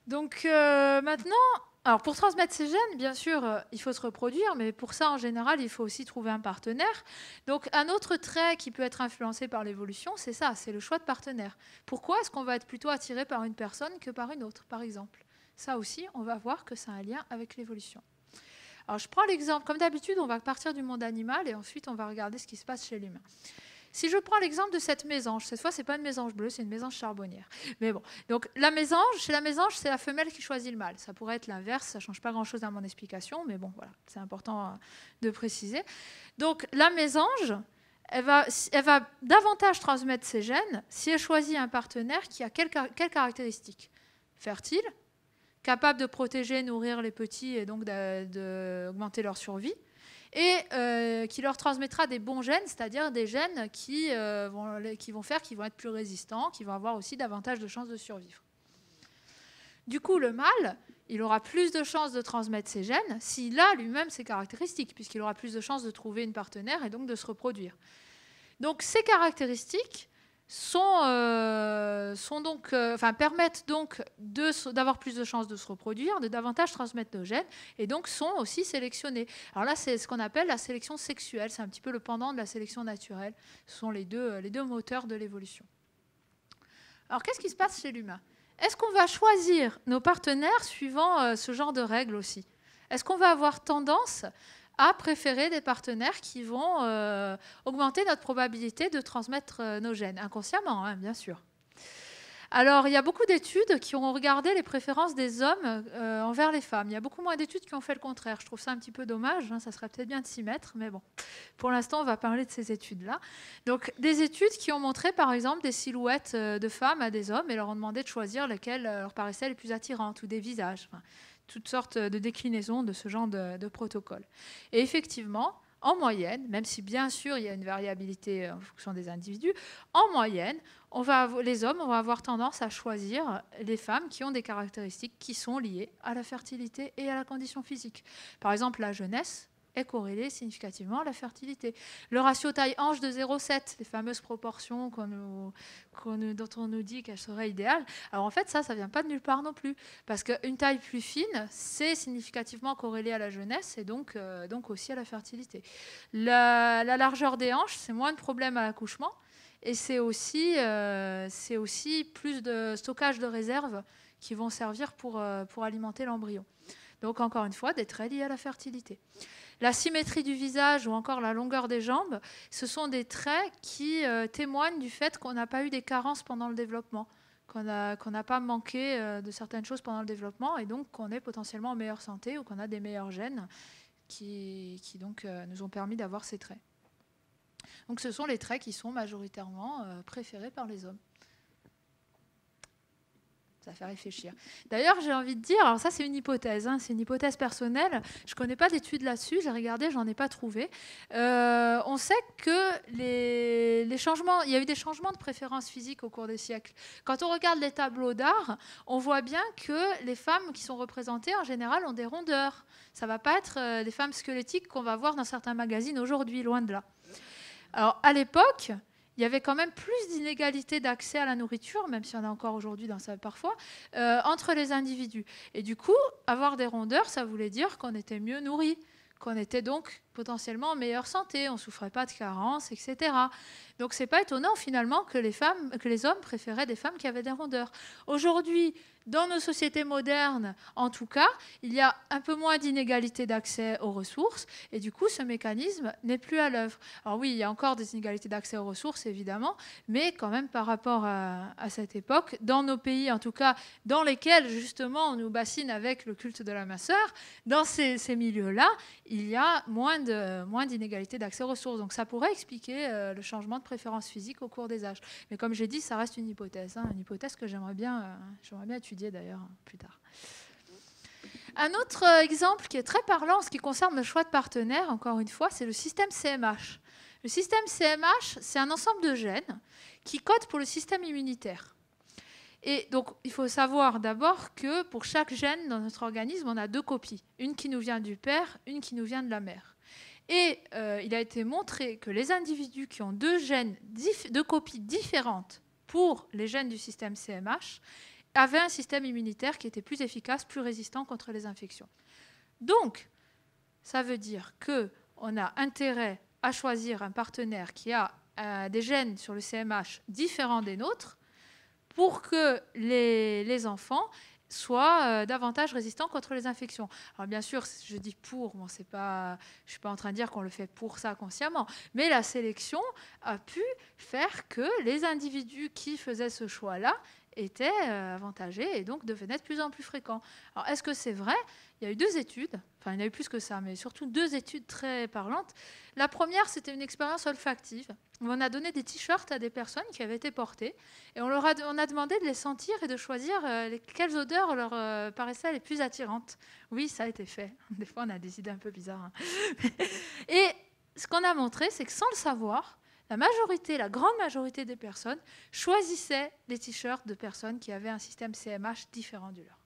Donc maintenant, alors pour transmettre ces gènes, bien sûr, il faut se reproduire, mais pour ça, en général, il faut aussi trouver un partenaire. Donc un autre trait qui peut être influencé par l'évolution, c'est ça, c'est le choix de partenaire. Pourquoi est-ce qu'on va être plutôt attiré par une personne que par une autre, par exemple ? Ça aussi, on va voir que ça a un lien avec l'évolution. Alors je prends l'exemple, comme d'habitude, on va partir du monde animal et ensuite on va regarder ce qui se passe chez l'humain. Si je prends l'exemple de cette mésange, cette fois, ce n'est pas une mésange bleue, c'est une mésange charbonnière. Mais bon, donc chez la mésange, c'est la femelle qui choisit le mâle. Ça pourrait être l'inverse, ça ne change pas grand-chose à mon explication, mais bon, voilà, c'est important de préciser. Donc la mésange, elle va davantage transmettre ses gènes si elle choisit un partenaire qui a quelles caractéristiques? Fertile, capable de protéger, nourrir les petits et donc d'augmenter leur survie, et qui leur transmettra des bons gènes, c'est-à-dire des gènes qui vont faire qu'ils vont être plus résistants, qui vont avoir aussi davantage de chances de survivre. Du coup, le mâle, il aura plus de chances de transmettre ses gènes s'il a lui-même ces caractéristiques, puisqu'il aura plus de chances de trouver une partenaire et donc de se reproduire. Donc ces caractéristiques permettent donc d'avoir plus de chances de se reproduire, de davantage transmettre nos gènes, et donc sont aussi sélectionnées. Alors là, c'est ce qu'on appelle la sélection sexuelle, c'est un petit peu le pendant de la sélection naturelle. Ce sont les deux moteurs de l'évolution. Alors qu'est-ce qui se passe chez l'humain? Est-ce qu'on va choisir nos partenaires suivant ce genre de règles aussi? Est-ce qu'on va avoir tendance à préférer des partenaires qui vont augmenter notre probabilité de transmettre nos gènes, inconsciemment, hein, bien sûr. Alors, il y a beaucoup d'études qui ont regardé les préférences des hommes envers les femmes. Il y a beaucoup moins d'études qui ont fait le contraire. Je trouve ça un petit peu dommage, hein, ça serait peut-être bien de s'y mettre, mais bon, pour l'instant, on va parler de ces études-là. Donc, des études qui ont montré, par exemple, des silhouettes de femmes à des hommes et leur ont demandé de choisir lesquelles leur paraissaient les plus attirantes, ou des visages. Enfin, toutes sortes de déclinaisons de ce genre de protocole. Et effectivement, en moyenne, même si bien sûr il y a une variabilité en fonction des individus, en moyenne, les hommes vont avoir tendance à choisir les femmes qui ont des caractéristiques qui sont liées à la fertilité et à la condition physique. Par exemple, la jeunesse est corrélée significativement à la fertilité. Le ratio taille-hanche de 0,7, les fameuses proportions dont on nous dit qu'elles seraient idéales, alors en fait ça ne vient pas de nulle part non plus, parce qu'une taille plus fine, c'est significativement corrélé à la jeunesse et donc aussi à la fertilité. La largeur des hanches, c'est moins de problème à l'accouchement, et c'est aussi plus de stockage de réserves qui vont servir pour alimenter l'embryon. Donc encore une fois, des traits liés à la fertilité. La symétrie du visage ou encore la longueur des jambes, ce sont des traits qui témoignent du fait qu'on n'a pas eu des carences pendant le développement, qu'on n'a pas manqué de certaines choses pendant le développement et donc qu'on est potentiellement en meilleure santé ou qu'on a des meilleurs gènes qui donc, nous ont permis d'avoir ces traits. Donc ce sont les traits qui sont majoritairement préférés par les hommes. Ça fait réfléchir. D'ailleurs, j'ai envie de dire, alors ça c'est une hypothèse, hein, c'est une hypothèse personnelle, je ne connais pas d'études là-dessus, j'ai regardé, j'en ai pas trouvé. On sait que les changements, il y a eu des changements de préférence physique au cours des siècles. Quand on regarde les tableaux d'art, on voit bien que les femmes qui sont représentées en général ont des rondeurs. Ça ne va pas être les femmes squelettiques qu'on va voir dans certains magazines aujourd'hui, loin de là. Alors à l'époque, il y avait quand même plus d'inégalités d'accès à la nourriture, même s'il y en a encore aujourd'hui dans ça parfois, entre les individus. Et du coup, avoir des rondeurs, ça voulait dire qu'on était mieux nourris, qu'on était donc potentiellement en meilleure santé, on ne souffrait pas de carences, etc. Donc ce n'est pas étonnant finalement que les hommes préféraient des femmes qui avaient des rondeurs. Aujourd'hui, dans nos sociétés modernes, en tout cas, il y a un peu moins d'inégalités d'accès aux ressources et du coup, ce mécanisme n'est plus à l'œuvre. Alors oui, il y a encore des inégalités d'accès aux ressources, évidemment, mais quand même par rapport à cette époque, dans nos pays, en tout cas, dans lesquels justement on nous bassine avec le culte de la minceur, dans ces milieux-là, il y a moins d'inégalités d'accès aux ressources. Donc ça pourrait expliquer le changement de préférence physique au cours des âges. Mais comme j'ai dit, ça reste une hypothèse, hein, une hypothèse que j'aimerais bien étudier d'ailleurs plus tard. Un autre exemple qui est très parlant en ce qui concerne le choix de partenaire, encore une fois, c'est le système CMH. Le système CMH, c'est un ensemble de gènes qui codent pour le système immunitaire. Et donc, il faut savoir d'abord que pour chaque gène dans notre organisme, on a deux copies. Une qui nous vient du père, une qui nous vient de la mère. Et il a été montré que les individus qui ont deux copies différentes pour les gènes du système CMH avaient un système immunitaire qui était plus efficace, plus résistant contre les infections. Donc, ça veut dire qu'on a intérêt à choisir un partenaire qui a des gènes sur le CMH différents des nôtres pour que les enfants soient davantage résistants contre les infections. Alors bien sûr, je dis pour, bon, je ne suis pas en train de dire qu'on le fait pour ça consciemment, mais la sélection a pu faire que les individus qui faisaient ce choix-là étaient avantagés et donc devenaient de plus en plus fréquents. Alors, est-ce que c'est vrai? Il y a eu 2 études, enfin il y en a eu plus que ça, mais surtout 2 études très parlantes. La première, c'était une expérience olfactive. On a donné des t-shirts à des personnes qui avaient été portées et on a demandé de les sentir et de choisir quelles odeurs leur paraissaient les plus attirantes. Oui, ça a été fait. Des fois, on a des idées un peu bizarres. Et ce qu'on a montré, c'est que sans le savoir, la grande majorité des personnes choisissaient les t-shirts de personnes qui avaient un système CMH différent du leur.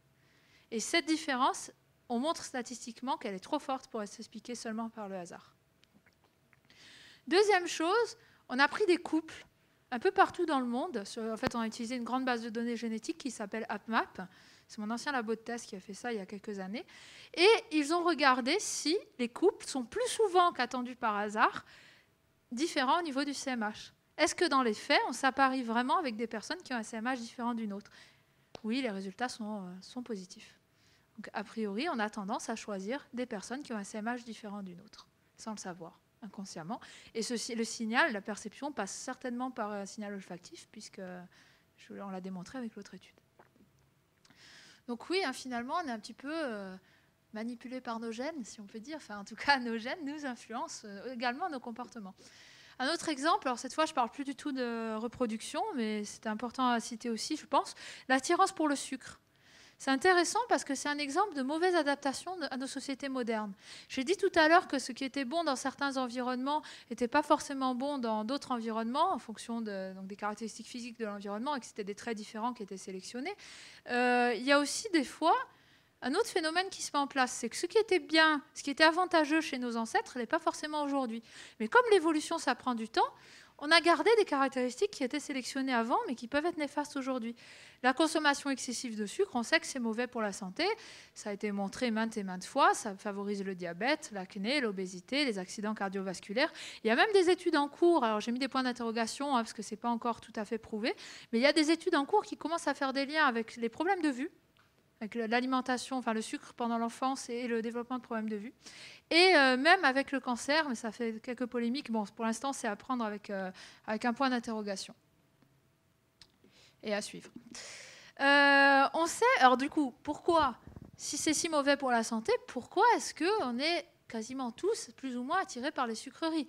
Et cette différence, on montre statistiquement qu'elle est trop forte pour être expliquée seulement par le hasard. Deuxième chose, on a pris des couples un peu partout dans le monde. En fait, on a utilisé une grande base de données génétiques qui s'appelle HapMap. C'est mon ancien labo de thèse qui a fait ça il y a quelques années. Et ils ont regardé si les couples sont plus souvent qu'attendus par hasard différents au niveau du CMH. Est-ce que dans les faits, on s'apparie vraiment avec des personnes qui ont un CMH différent d'une autre? Oui, les résultats sont positifs. Donc, a priori, on a tendance à choisir des personnes qui ont un CMH différent d'une autre, sans le savoir, inconsciemment. Et le signal, la perception, passe certainement par un signal olfactif, puisque on l'a démontré avec l'autre étude. Donc oui, finalement, on est un petit peu manipulé par nos gènes, si on peut dire. Enfin, en tout cas, nos gènes nous influencent également nos comportements. Un autre exemple, alors cette fois, je ne parle plus du tout de reproduction, mais c'est important à citer aussi, je pense, l'attirance pour le sucre. C'est intéressant parce que c'est un exemple de mauvaise adaptation à nos sociétés modernes. J'ai dit tout à l'heure que ce qui était bon dans certains environnements n'était pas forcément bon dans d'autres environnements, en fonction donc des caractéristiques physiques de l'environnement, et que c'était des traits différents qui étaient sélectionnés. Il y a aussi des fois un autre phénomène qui se met en place, c'est que ce qui était bien, ce qui était avantageux chez nos ancêtres, n'est pas forcément aujourd'hui. Mais comme l'évolution, ça prend du temps, on a gardé des caractéristiques qui étaient sélectionnées avant, mais qui peuvent être néfastes aujourd'hui. La consommation excessive de sucre, on sait que c'est mauvais pour la santé. Ça a été montré maintes et maintes fois. Ça favorise le diabète, l'acné, l'obésité, les accidents cardiovasculaires. Il y a même des études en cours. Alors j'ai mis des points d'interrogation parce que ce n'est pas encore tout à fait prouvé. Mais il y a des études en cours qui commencent à faire des liens avec les problèmes de vue, avec l'alimentation, enfin le sucre pendant l'enfance et le développement de problèmes de vue. Et même avec le cancer, mais ça fait quelques polémiques. Bon, pour l'instant, c'est à prendre avec un point d'interrogation. Et à suivre. On sait, alors du coup, pourquoi, si c'est si mauvais pour la santé, pourquoi est-ce qu'on est quasiment tous plus ou moins attirés par les sucreries?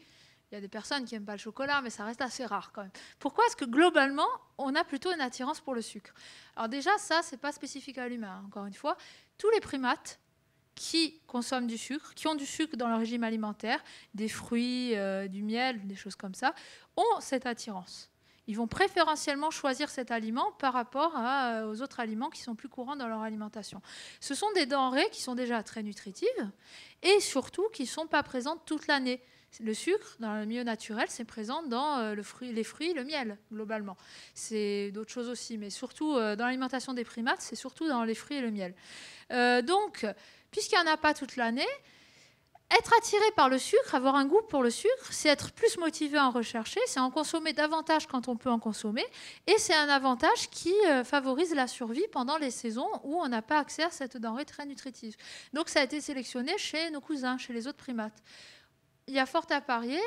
Il y a des personnes qui n'aiment pas le chocolat, mais ça reste assez rare quand même. Pourquoi est-ce que globalement, on a plutôt une attirance pour le sucre? Alors déjà, ça, ce n'est pas spécifique à l'humain, encore une fois. Tous les primates qui consomment du sucre, qui ont du sucre dans leur régime alimentaire, des fruits, du miel, des choses comme ça, ont cette attirance. Ils vont préférentiellement choisir cet aliment par rapport aux autres aliments qui sont plus courants dans leur alimentation. Ce sont des denrées qui sont déjà très nutritives et surtout qui ne sont pas présentes toute l'année. Le sucre, dans le milieu naturel, c'est présent dans les fruits, le miel, globalement. C'est d'autres choses aussi, mais surtout dans l'alimentation des primates, c'est surtout dans les fruits et le miel. Donc, puisqu'il n'y en a pas toute l'année, être attiré par le sucre, avoir un goût pour le sucre, c'est être plus motivé à en rechercher, c'est en consommer davantage quand on peut en consommer, et c'est un avantage qui favorise la survie pendant les saisons où on n'a pas accès à cette denrée très nutritive. Donc ça a été sélectionné chez nos cousins, chez les autres primates. Il y a fort à parier,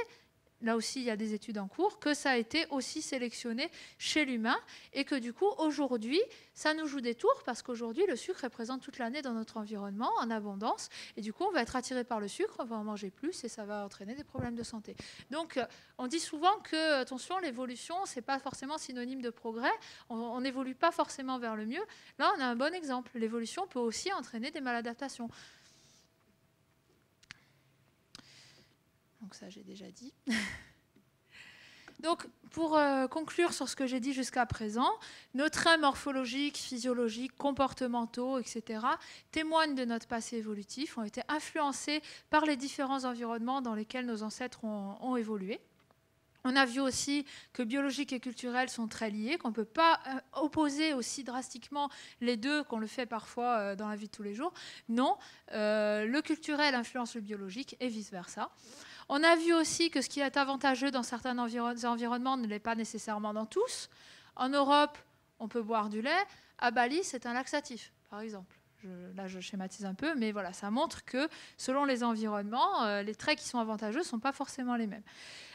là aussi il y a des études en cours, que ça a été aussi sélectionné chez l'humain et que du coup aujourd'hui ça nous joue des tours parce qu'aujourd'hui le sucre est présent toute l'année dans notre environnement en abondance et du coup on va être attiré par le sucre, on va en manger plus et ça va entraîner des problèmes de santé. Donc on dit souvent que attention, l'évolution c'est pas forcément synonyme de progrès, on n'évolue pas forcément vers le mieux. Là on a un bon exemple, l'évolution peut aussi entraîner des maladaptations. Donc ça, j'ai déjà dit. Donc, pour conclure sur ce que j'ai dit jusqu'à présent, nos traits morphologiques, physiologiques, comportementaux, etc., témoignent de notre passé évolutif, ont été influencés par les différents environnements dans lesquels nos ancêtres ont évolué. On a vu aussi que biologique et culturel sont très liés, qu'on ne peut pas opposer aussi drastiquement les deux qu'on le fait parfois dans la vie de tous les jours. Non, le culturel influence le biologique et vice-versa. On a vu aussi que ce qui est avantageux dans certains environnements ne l'est pas nécessairement dans tous. En Europe, on peut boire du lait. À Bali, c'est un laxatif, par exemple. Là, je schématise un peu, mais voilà, ça montre que selon les environnements, les traits qui sont avantageux ne sont pas forcément les mêmes.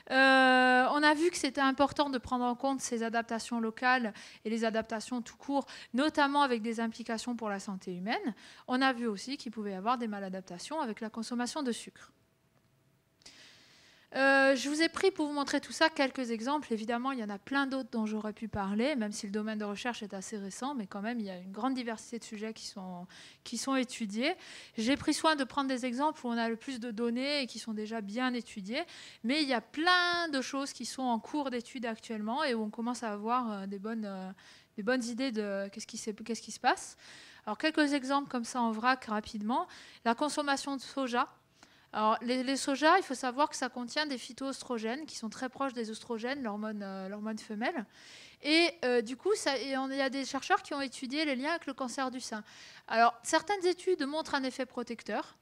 On a vu que c'était important de prendre en compte ces adaptations locales et les adaptations tout court, notamment avec des implications pour la santé humaine. On a vu aussi qu'il pouvait y avoir des maladaptations avec la consommation de sucre. Je vous ai pris pour vous montrer tout ça quelques exemples. Évidemment, il y en a plein d'autres dont j'aurais pu parler, même si le domaine de recherche est assez récent, mais quand même, il y a une grande diversité de sujets qui sont étudiés. J'ai pris soin de prendre des exemples où on a le plus de données et qui sont déjà bien étudiés, mais il y a plein de choses qui sont en cours d'étude actuellement et où on commence à avoir des bonnes idées de qu'est-ce qui se passe. Alors, quelques exemples comme ça en vrac rapidement. La consommation de soja. Alors, les soja, il faut savoir que ça contient des phytoestrogènes qui sont très proches des oestrogènes, l'hormone femelle. Et du coup, il y a des chercheurs qui ont étudié les liens avec le cancer du sein. Alors, certaines études montrent un effet protecteur.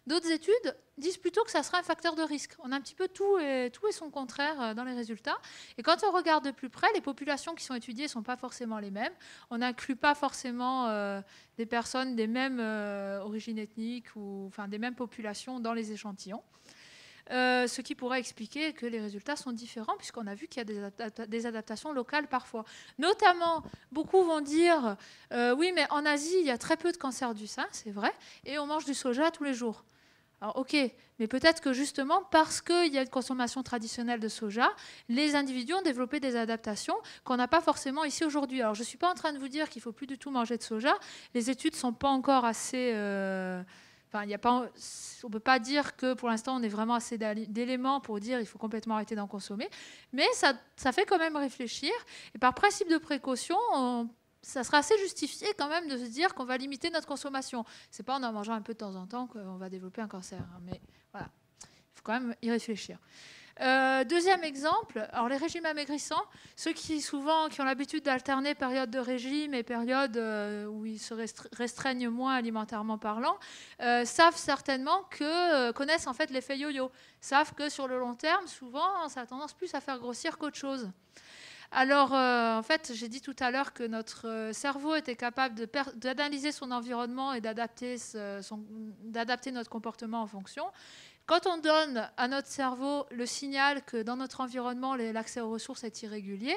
D'autres études disent plutôt que ça sera un facteur de risque. On a un petit peu tout et son contraire dans les résultats. Et quand on regarde de plus près, les populations qui sont étudiées ne sont pas forcément les mêmes. On n'inclut pas forcément des personnes des mêmes origines ethniques ou enfin, des mêmes populations dans les échantillons. Ce qui pourrait expliquer que les résultats sont différents, puisqu'on a vu qu'il y a des adaptations locales parfois. Notamment, beaucoup vont dire oui, mais en Asie, il y a très peu de cancer du sein, c'est vrai, et on mange du soja tous les jours. Alors, ok, mais peut-être que justement, parce qu'il y a une consommation traditionnelle de soja, les individus ont développé des adaptations qu'on n'a pas forcément ici aujourd'hui. Alors, je ne suis pas en train de vous dire qu'il ne faut plus du tout manger de soja. Les études ne sont pas encore assez... Enfin, on ne peut pas dire que pour l'instant, on ait vraiment assez d'éléments pour dire qu'il faut complètement arrêter d'en consommer. Mais ça fait quand même réfléchir. Et par principe de précaution, ça sera assez justifié quand même de se dire qu'on va limiter notre consommation. Ce n'est pas en mangeant un peu de temps en temps qu'on va développer un cancer. Mais voilà, il faut quand même y réfléchir. Deuxième exemple, alors les régimes amaigrissants, ceux qui ont l'habitude d'alterner période de régime et période où ils se restreignent moins alimentairement parlant, savent certainement connaissent en fait l'effet yo-yo, savent que sur le long terme, souvent, ça a tendance plus à faire grossir qu'autre chose. Alors, en fait, j'ai dit tout à l'heure que notre cerveau était capable d'analyser son environnement et d'adapter notre comportement en fonction. Quand on donne à notre cerveau le signal que dans notre environnement, l'accès aux ressources est irrégulier,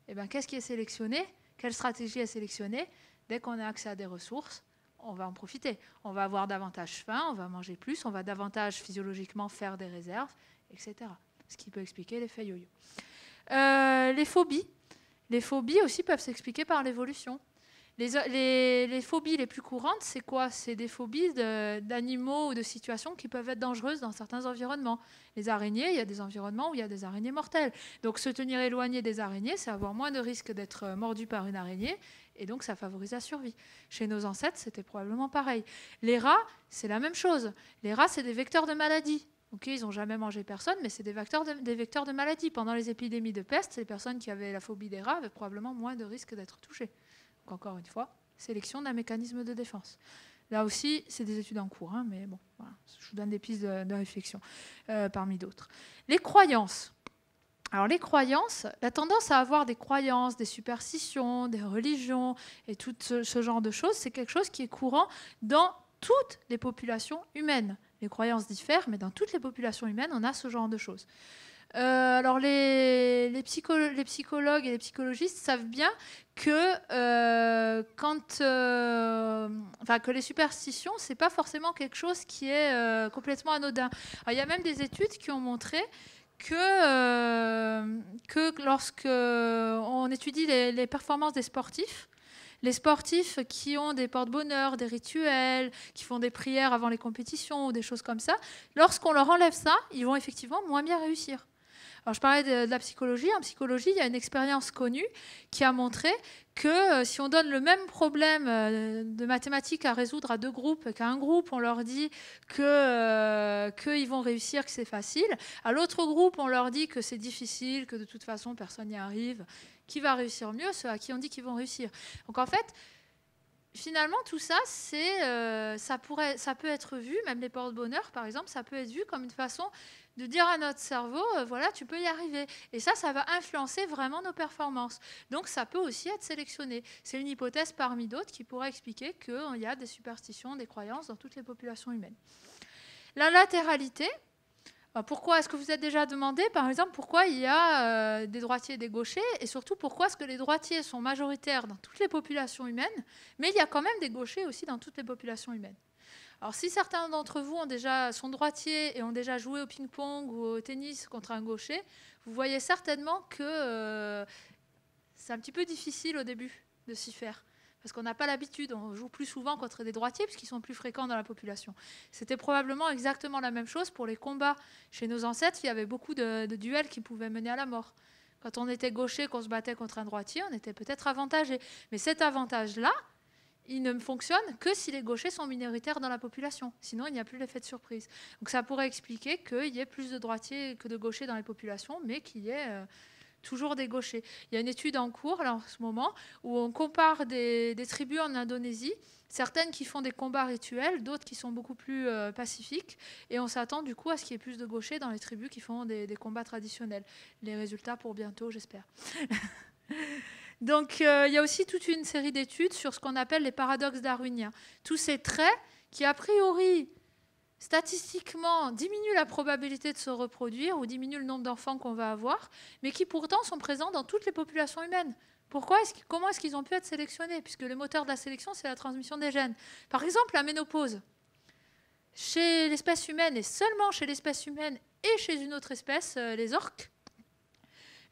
eh bien, qu'est-ce qui est sélectionné? Quelle stratégie est sélectionnée? Dès qu'on a accès à des ressources, on va en profiter. On va avoir davantage faim, on va manger plus, on va davantage physiologiquement faire des réserves, etc. Ce qui peut expliquer l'effet yo-yo. Les phobies. Les phobies aussi peuvent s'expliquer par l'évolution. Les phobies les plus courantes, c'est quoi? C'est des phobies d'animaux ou de situations qui peuvent être dangereuses dans certains environnements. Les araignées, il y a des environnements où il y a des araignées mortelles. Donc se tenir éloigné des araignées, c'est avoir moins de risque d'être mordu par une araignée, et donc ça favorise la survie. Chez nos ancêtres, c'était probablement pareil. Les rats, c'est la même chose. Les rats, c'est des vecteurs de maladies. Okay, ils n'ont jamais mangé personne, mais c'est des vecteurs de maladies. Pendant les épidémies de peste, les personnes qui avaient la phobie des rats avaient probablement moins de risques d'être touchées. Donc encore une fois, sélection d'un mécanisme de défense. Là aussi, c'est des études en cours, hein, mais bon, voilà, je vous donne des pistes de réflexion parmi d'autres. Les croyances. Alors les croyances, la tendance à avoir des croyances, des superstitions, des religions et tout ce genre de choses, c'est quelque chose qui est courant dans toutes les populations humaines. Les croyances diffèrent, mais dans toutes les populations humaines, on a ce genre de choses. Alors les psychologues et les psychologistes savent bien que que les superstitions, c'est pas forcément quelque chose qui est complètement anodin. Alors, il y a même des études qui ont montré que lorsque on étudie les performances des sportifs, les sportifs qui ont des porte-bonheur, des rituels, qui font des prières avant les compétitions ou des choses comme ça, lorsqu'on leur enlève ça, ils vont effectivement moins bien réussir. Alors, je parlais de la psychologie. En psychologie, il y a une expérience connue qui a montré que si on donne le même problème de mathématiques à résoudre à deux groupes, qu'à un groupe, on leur dit qu'ils vont réussir, que c'est facile, à l'autre groupe, on leur dit que c'est difficile, que de toute façon, personne n'y arrive, qui va réussir mieux? Ceux à qui on dit qu'ils vont réussir. Donc, en fait, finalement, tout ça, ça peut être vu, même les porte-bonheur, par exemple, ça peut être vu comme une façon de dire à notre cerveau, voilà, tu peux y arriver. Et ça va influencer vraiment nos performances. Donc, ça peut aussi être sélectionné. C'est une hypothèse parmi d'autres qui pourrait expliquer qu'il y a des superstitions, des croyances dans toutes les populations humaines. La latéralité. Pourquoi est-ce que vous êtes déjà demandé, par exemple, pourquoi il y a des droitiers et des gauchers, et surtout pourquoi est-ce que les droitiers sont majoritaires dans toutes les populations humaines, mais il y a quand même des gauchers aussi dans toutes les populations humaines. Alors, si certains d'entre vous sont droitiers et ont déjà joué au ping-pong ou au tennis contre un gaucher, vous voyez certainement que c'est un petit peu difficile au début de s'y faire. Parce qu'on n'a pas l'habitude, on joue plus souvent contre des droitiers puisqu'ils sont plus fréquents dans la population. C'était probablement exactement la même chose pour les combats. Chez nos ancêtres, il y avait beaucoup de duels qui pouvaient mener à la mort. Quand on était gaucher, qu'on se battait contre un droitier, on était peut-être avantagé. Mais cet avantage-là, il ne fonctionne que si les gauchers sont minoritaires dans la population. Sinon, il n'y a plus l'effet de surprise. Donc ça pourrait expliquer qu'il y ait plus de droitiers que de gauchers dans les populations, mais qu'il y ait toujours des gauchers. Il y a une étude en cours là, en ce moment où on compare des tribus en Indonésie, certaines qui font des combats rituels, d'autres qui sont beaucoup plus pacifiques, et on s'attend du coup à ce qu'il y ait plus de gauchers dans les tribus qui font des combats traditionnels. Les résultats pour bientôt, j'espère. Donc il y a aussi toute une série d'études sur ce qu'on appelle les paradoxes darwiniens. Tous ces traits qui a priori statistiquement diminuent la probabilité de se reproduire ou diminuent le nombre d'enfants qu'on va avoir, mais qui pourtant sont présents dans toutes les populations humaines. Comment est-ce qu'ils ont pu être sélectionnés? Puisque le moteur de la sélection, c'est la transmission des gènes. Par exemple, la ménopause. Chez l'espèce humaine, et seulement chez l'espèce humaine et chez une autre espèce, les orques,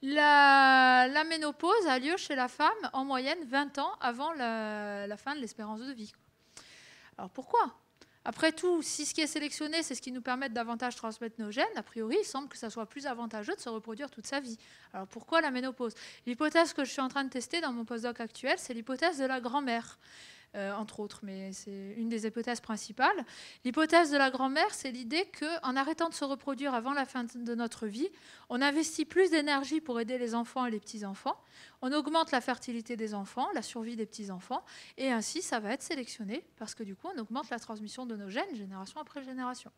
la ménopause a lieu chez la femme en moyenne 20 ans avant la fin de l'espérance de vie. Alors pourquoi ? Après tout, si ce qui est sélectionné, c'est ce qui nous permet de davantage transmettre nos gènes, a priori, il semble que ça soit plus avantageux de se reproduire toute sa vie. Alors pourquoi la ménopause? L'hypothèse que je suis en train de tester dans mon postdoc actuel, c'est l'hypothèse de la grand-mère, entre autres, mais c'est une des hypothèses principales. L'hypothèse de la grand-mère, c'est l'idée qu'en arrêtant de se reproduire avant la fin de notre vie, on investit plus d'énergie pour aider les enfants et les petits-enfants, on augmente la fertilité des enfants, la survie des petits-enfants, et ainsi, ça va être sélectionné, parce que du coup, on augmente la transmission de nos gènes, génération après génération.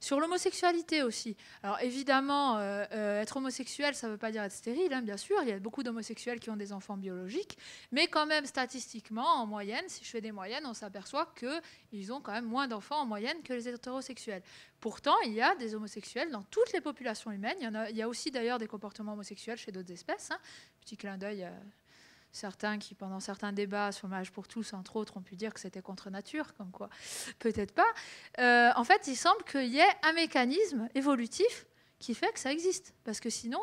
Sur l'homosexualité aussi. Alors évidemment, être homosexuel, ça ne veut pas dire être stérile, hein, bien sûr. Il y a beaucoup d'homosexuels qui ont des enfants biologiques. Mais quand même, statistiquement, en moyenne, si je fais des moyennes, on s'aperçoit qu'ils ont quand même moins d'enfants en moyenne que les hétérosexuels. Pourtant, il y a des homosexuels dans toutes les populations humaines. Il y a aussi d'ailleurs des comportements homosexuels chez d'autres espèces. Hein. Petit clin d'œil certains qui, pendant certains débats sur le mariage pour tous, entre autres, ont pu dire que c'était contre nature, comme quoi, peut-être pas. En fait, il semble qu'il y ait un mécanisme évolutif qui fait que ça existe. Parce que sinon,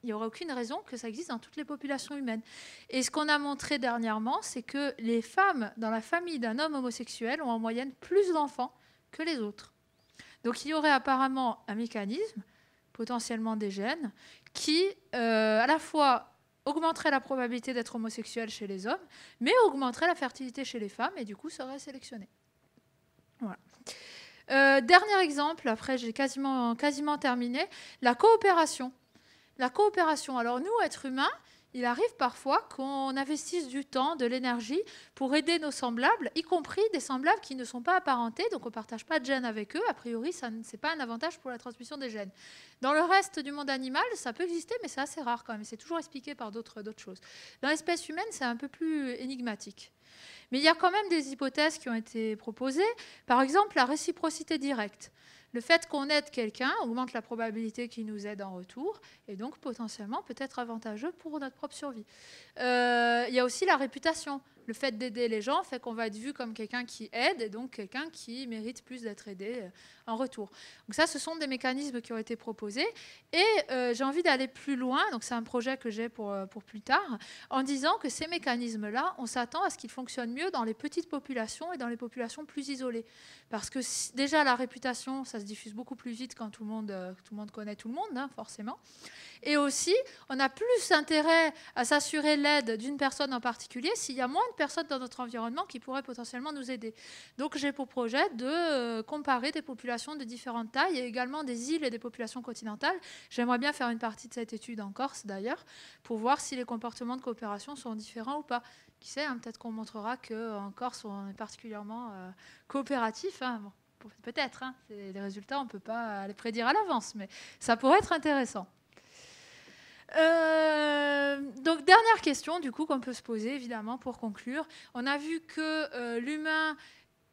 il n'y aurait aucune raison que ça existe dans toutes les populations humaines. Et ce qu'on a montré dernièrement, c'est que les femmes dans la famille d'un homme homosexuel ont en moyenne plus d'enfants que les autres. Donc il y aurait apparemment un mécanisme, potentiellement des gènes, qui, à la fois augmenterait la probabilité d'être homosexuel chez les hommes, mais augmenterait la fertilité chez les femmes et du coup serait sélectionné. Voilà. Dernier exemple, après j'ai quasiment terminé, la coopération. La coopération, alors nous, êtres humains, il arrive parfois qu'on investisse du temps, de l'énergie pour aider nos semblables, y compris des semblables qui ne sont pas apparentés, donc on ne partage pas de gènes avec eux. A priori, ce n'est pas un avantage pour la transmission des gènes. Dans le reste du monde animal, ça peut exister, mais c'est assez rare quand même. C'est toujours expliqué par d'autres choses. Dans l'espèce humaine, c'est un peu plus énigmatique. Mais il y a quand même des hypothèses qui ont été proposées. Par exemple, la réciprocité directe. Le fait qu'on aide quelqu'un augmente la probabilité qu'il nous aide en retour et donc potentiellement peut être avantageux pour notre propre survie. Il y a aussi la réputation. Le fait d'aider les gens fait qu'on va être vu comme quelqu'un qui aide et donc quelqu'un qui mérite plus d'être aidé en retour. Donc ça, ce sont des mécanismes qui ont été proposés. Et j'ai envie d'aller plus loin, donc c'est un projet que j'ai pour plus tard, en disant que ces mécanismes-là, on s'attend à ce qu'ils fonctionnent mieux dans les petites populations et dans les populations plus isolées. Parce que déjà, la réputation, ça se diffuse beaucoup plus vite quand tout le monde connaît tout le monde, hein, forcément. Et aussi, on a plus intérêt à s'assurer l'aide d'une personne en particulier s'il y a moins de personnes dans notre environnement qui pourraient potentiellement nous aider. Donc j'ai pour projet de comparer des populations de différentes tailles et également des îles et des populations continentales. J'aimerais bien faire une partie de cette étude en Corse d'ailleurs pour voir si les comportements de coopération sont différents ou pas. Qui sait, hein, peut-être qu'on montrera qu'en Corse, on est particulièrement coopératif. Hein. Bon, peut-être, hein, les résultats, on ne peut pas les prédire à l'avance, mais ça pourrait être intéressant. Donc, dernière question, du coup, qu'on peut se poser, évidemment, pour conclure. On a vu que l'humain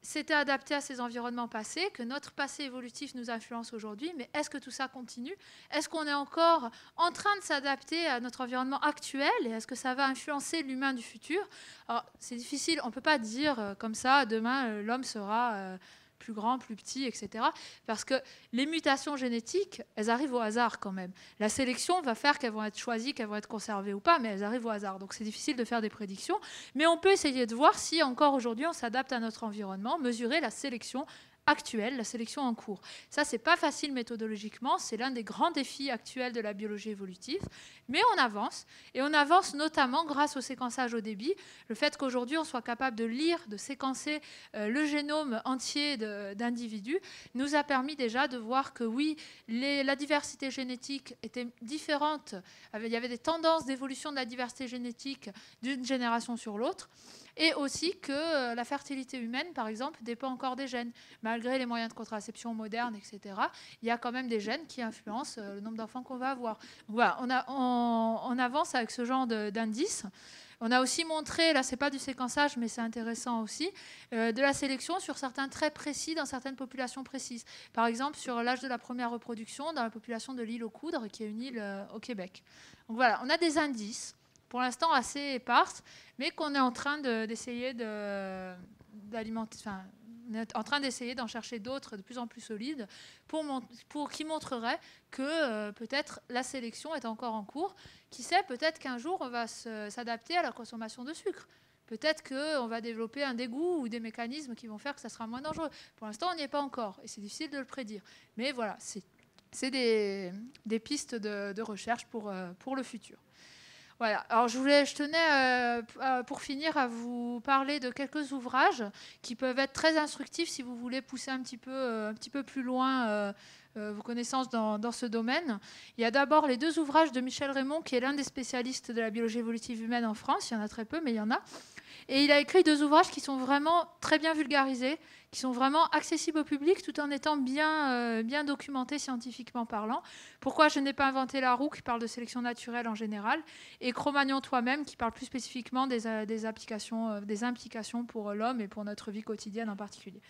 s'était adapté à ces environnements passés, que notre passé évolutif nous influence aujourd'hui, mais est-ce que tout ça continue? Est-ce qu'on est encore en train de s'adapter à notre environnement actuel et est-ce que ça va influencer l'humain du futur? Alors, c'est difficile, on ne peut pas dire comme ça, demain, l'homme sera plus grand, plus petit, etc. Parce que les mutations génétiques, elles arrivent au hasard quand même. La sélection va faire qu'elles vont être choisies, qu'elles vont être conservées ou pas, mais elles arrivent au hasard. Donc c'est difficile de faire des prédictions. Mais on peut essayer de voir si encore aujourd'hui on s'adapte à notre environnement, mesurer la sélection actuelle, la sélection en cours. Ça, c'est pas facile méthodologiquement, c'est l'un des grands défis actuels de la biologie évolutive, mais on avance, et on avance notamment grâce au séquençage au débit, le fait qu'aujourd'hui on soit capable de lire, de séquencer le génome entier d'individus, nous a permis déjà de voir que oui, la diversité génétique était différente, il y avait des tendances d'évolution de la diversité génétique d'une génération sur l'autre, et aussi que la fertilité humaine, par exemple, dépend encore des gènes. Malgré les moyens de contraception modernes, etc., il y a quand même des gènes qui influencent le nombre d'enfants qu'on va avoir. Donc voilà, on avance avec ce genre d'indices. On a aussi montré, là c'est pas du séquençage, mais c'est intéressant aussi, de la sélection sur certains traits précis dans certaines populations précises. Par exemple, sur l'âge de la première reproduction dans la population de l'île aux Coudres, qui est une île au Québec. Donc voilà, on a des indices, pour l'instant assez éparses, mais qu'on est en train d'essayer d'alimenter, enfin, on est en train d'essayer d'en chercher d'autres de plus en plus solides qui montreraient que peut-être la sélection est encore en cours. Qui sait, peut-être qu'un jour on va s'adapter à la consommation de sucre. Peut-être qu'on va développer un dégoût ou des mécanismes qui vont faire que ça sera moins dangereux. Pour l'instant, on n'y est pas encore et c'est difficile de le prédire. Mais voilà, c'est des pistes de recherche pour le futur. Voilà. Alors je tenais pour finir à vous parler de quelques ouvrages qui peuvent être très instructifs si vous voulez pousser un petit peu plus loin vos connaissances dans ce domaine. Il y a d'abord les 2 ouvrages de Michel Raymond, qui est l'un des spécialistes de la biologie évolutive humaine en France. Il y en a très peu, mais il y en a. Et il a écrit 2 ouvrages qui sont vraiment très bien vulgarisés, qui sont vraiment accessibles au public tout en étant bien documentés scientifiquement parlant. Pourquoi je n'ai pas inventé la roue, qui parle de sélection naturelle en général, et Cro-Magnon toi-même, qui parle plus spécifiquement des implications pour l'homme et pour notre vie quotidienne en particulier.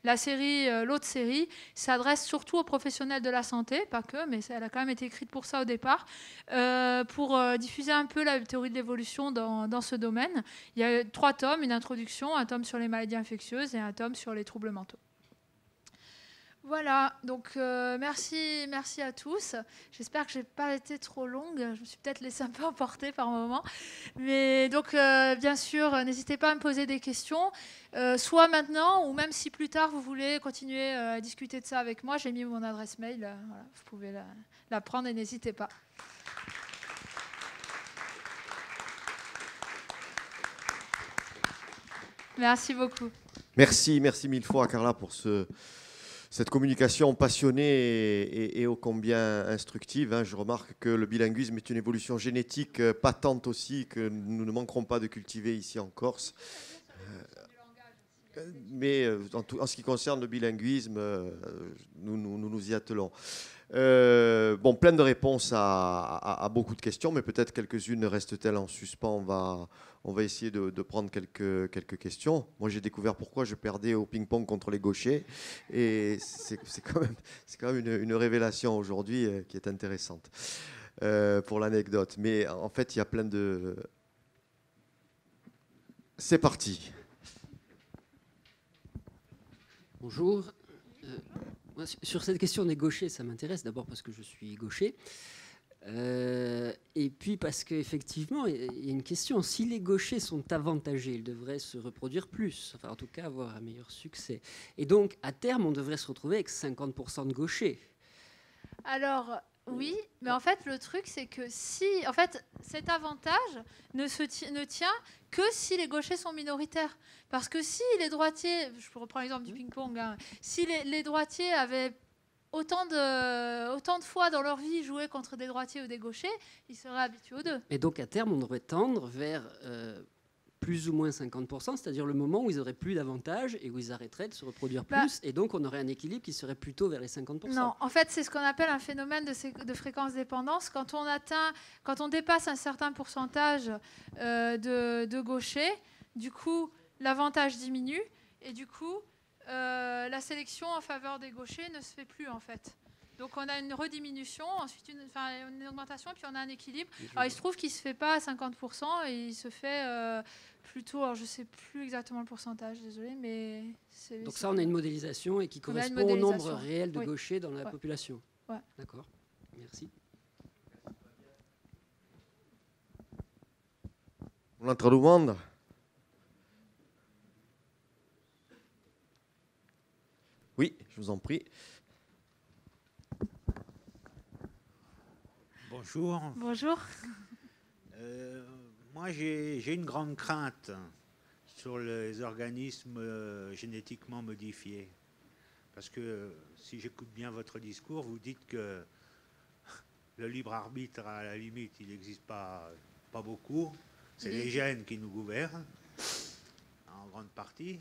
L'autre série s'adresse surtout aux professionnels de la santé, pas que, mais elle a quand même été écrite pour ça au départ, pour diffuser un peu la théorie de l'évolution dans ce domaine. Il y a 3 tomes, une introduction, un tome sur les maladies infectieuses et un tome sur les troubles mentaux. Voilà, donc merci à tous. J'espère que je n'ai pas été trop longue. Je me suis peut-être laissée un peu emporter par moment. Mais donc, bien sûr, n'hésitez pas à me poser des questions, soit maintenant, ou même si plus tard vous voulez continuer à discuter de ça avec moi. J'ai mis mon adresse mail, voilà, vous pouvez la prendre et n'hésitez pas. Merci beaucoup. Merci mille fois, Carla, pour cette communication passionnée et ô combien instructive. Hein. Je remarque que le bilinguisme est une évolution génétique patente aussi, que nous ne manquerons pas de cultiver ici en Corse. Mais en ce qui concerne le bilinguisme, nous y attelons. Bon, plein de réponses à beaucoup de questions, mais peut-être quelques-unes restent-elles en suspens. On va essayer de prendre quelques questions. Moi, j'ai découvert pourquoi je perdais au ping-pong contre les gauchers. Et c'est quand même une révélation aujourd'hui qui est intéressante pour l'anecdote. Mais en fait, il y a plein de... C'est parti. Bonjour. Sur cette question des gauchers, ça m'intéresse d'abord parce que je suis gaucher. Et puis parce qu'effectivement, il y a une question. Si les gauchers sont avantagés, ils devraient se reproduire plus, enfin en tout cas avoir un meilleur succès. Et donc, à terme, on devrait se retrouver avec 50% de gauchers. Alors, oui, mais en fait, le truc, c'est que cet avantage ne tient que si les gauchers sont minoritaires. Parce que si les droitiers, je reprends l'exemple du ping-pong, hein, si les droitiers avaient autant de fois dans leur vie joué contre des droitiers ou des gauchers, ils seraient habitués aux deux. Et donc, à terme, on devrait tendre vers plus ou moins 50%, c'est-à-dire le moment où ils auraient plus d'avantages et où ils arrêteraient de se reproduire plus, et donc on aurait un équilibre qui serait plutôt vers les 50%. Non, en fait, c'est ce qu'on appelle un phénomène de fréquence dépendance. Quand on dépasse un certain pourcentage de gauchers, du coup, l'avantage diminue, et du coup, la sélection en faveur des gauchers ne se fait plus, en fait. Donc on a une rediminution, ensuite une augmentation, puis on a un équilibre. Alors il se trouve qu'il ne se fait pas à 50%, et il se fait plutôt, alors je ne sais plus exactement le pourcentage, désolé, mais... Donc ça, on a une modélisation et qui correspond au nombre réel de gauchers dans la population. Ouais. D'accord, merci. Un'altra domanda? Oui, je vous en prie. Bonjour. Bonjour. Moi, j'ai une grande crainte sur les organismes génétiquement modifiés. Parce que si j'écoute bien votre discours, vous dites que le libre arbitre, à la limite, il n'existe pas beaucoup. C'est les gènes qui nous gouvernent, en grande partie.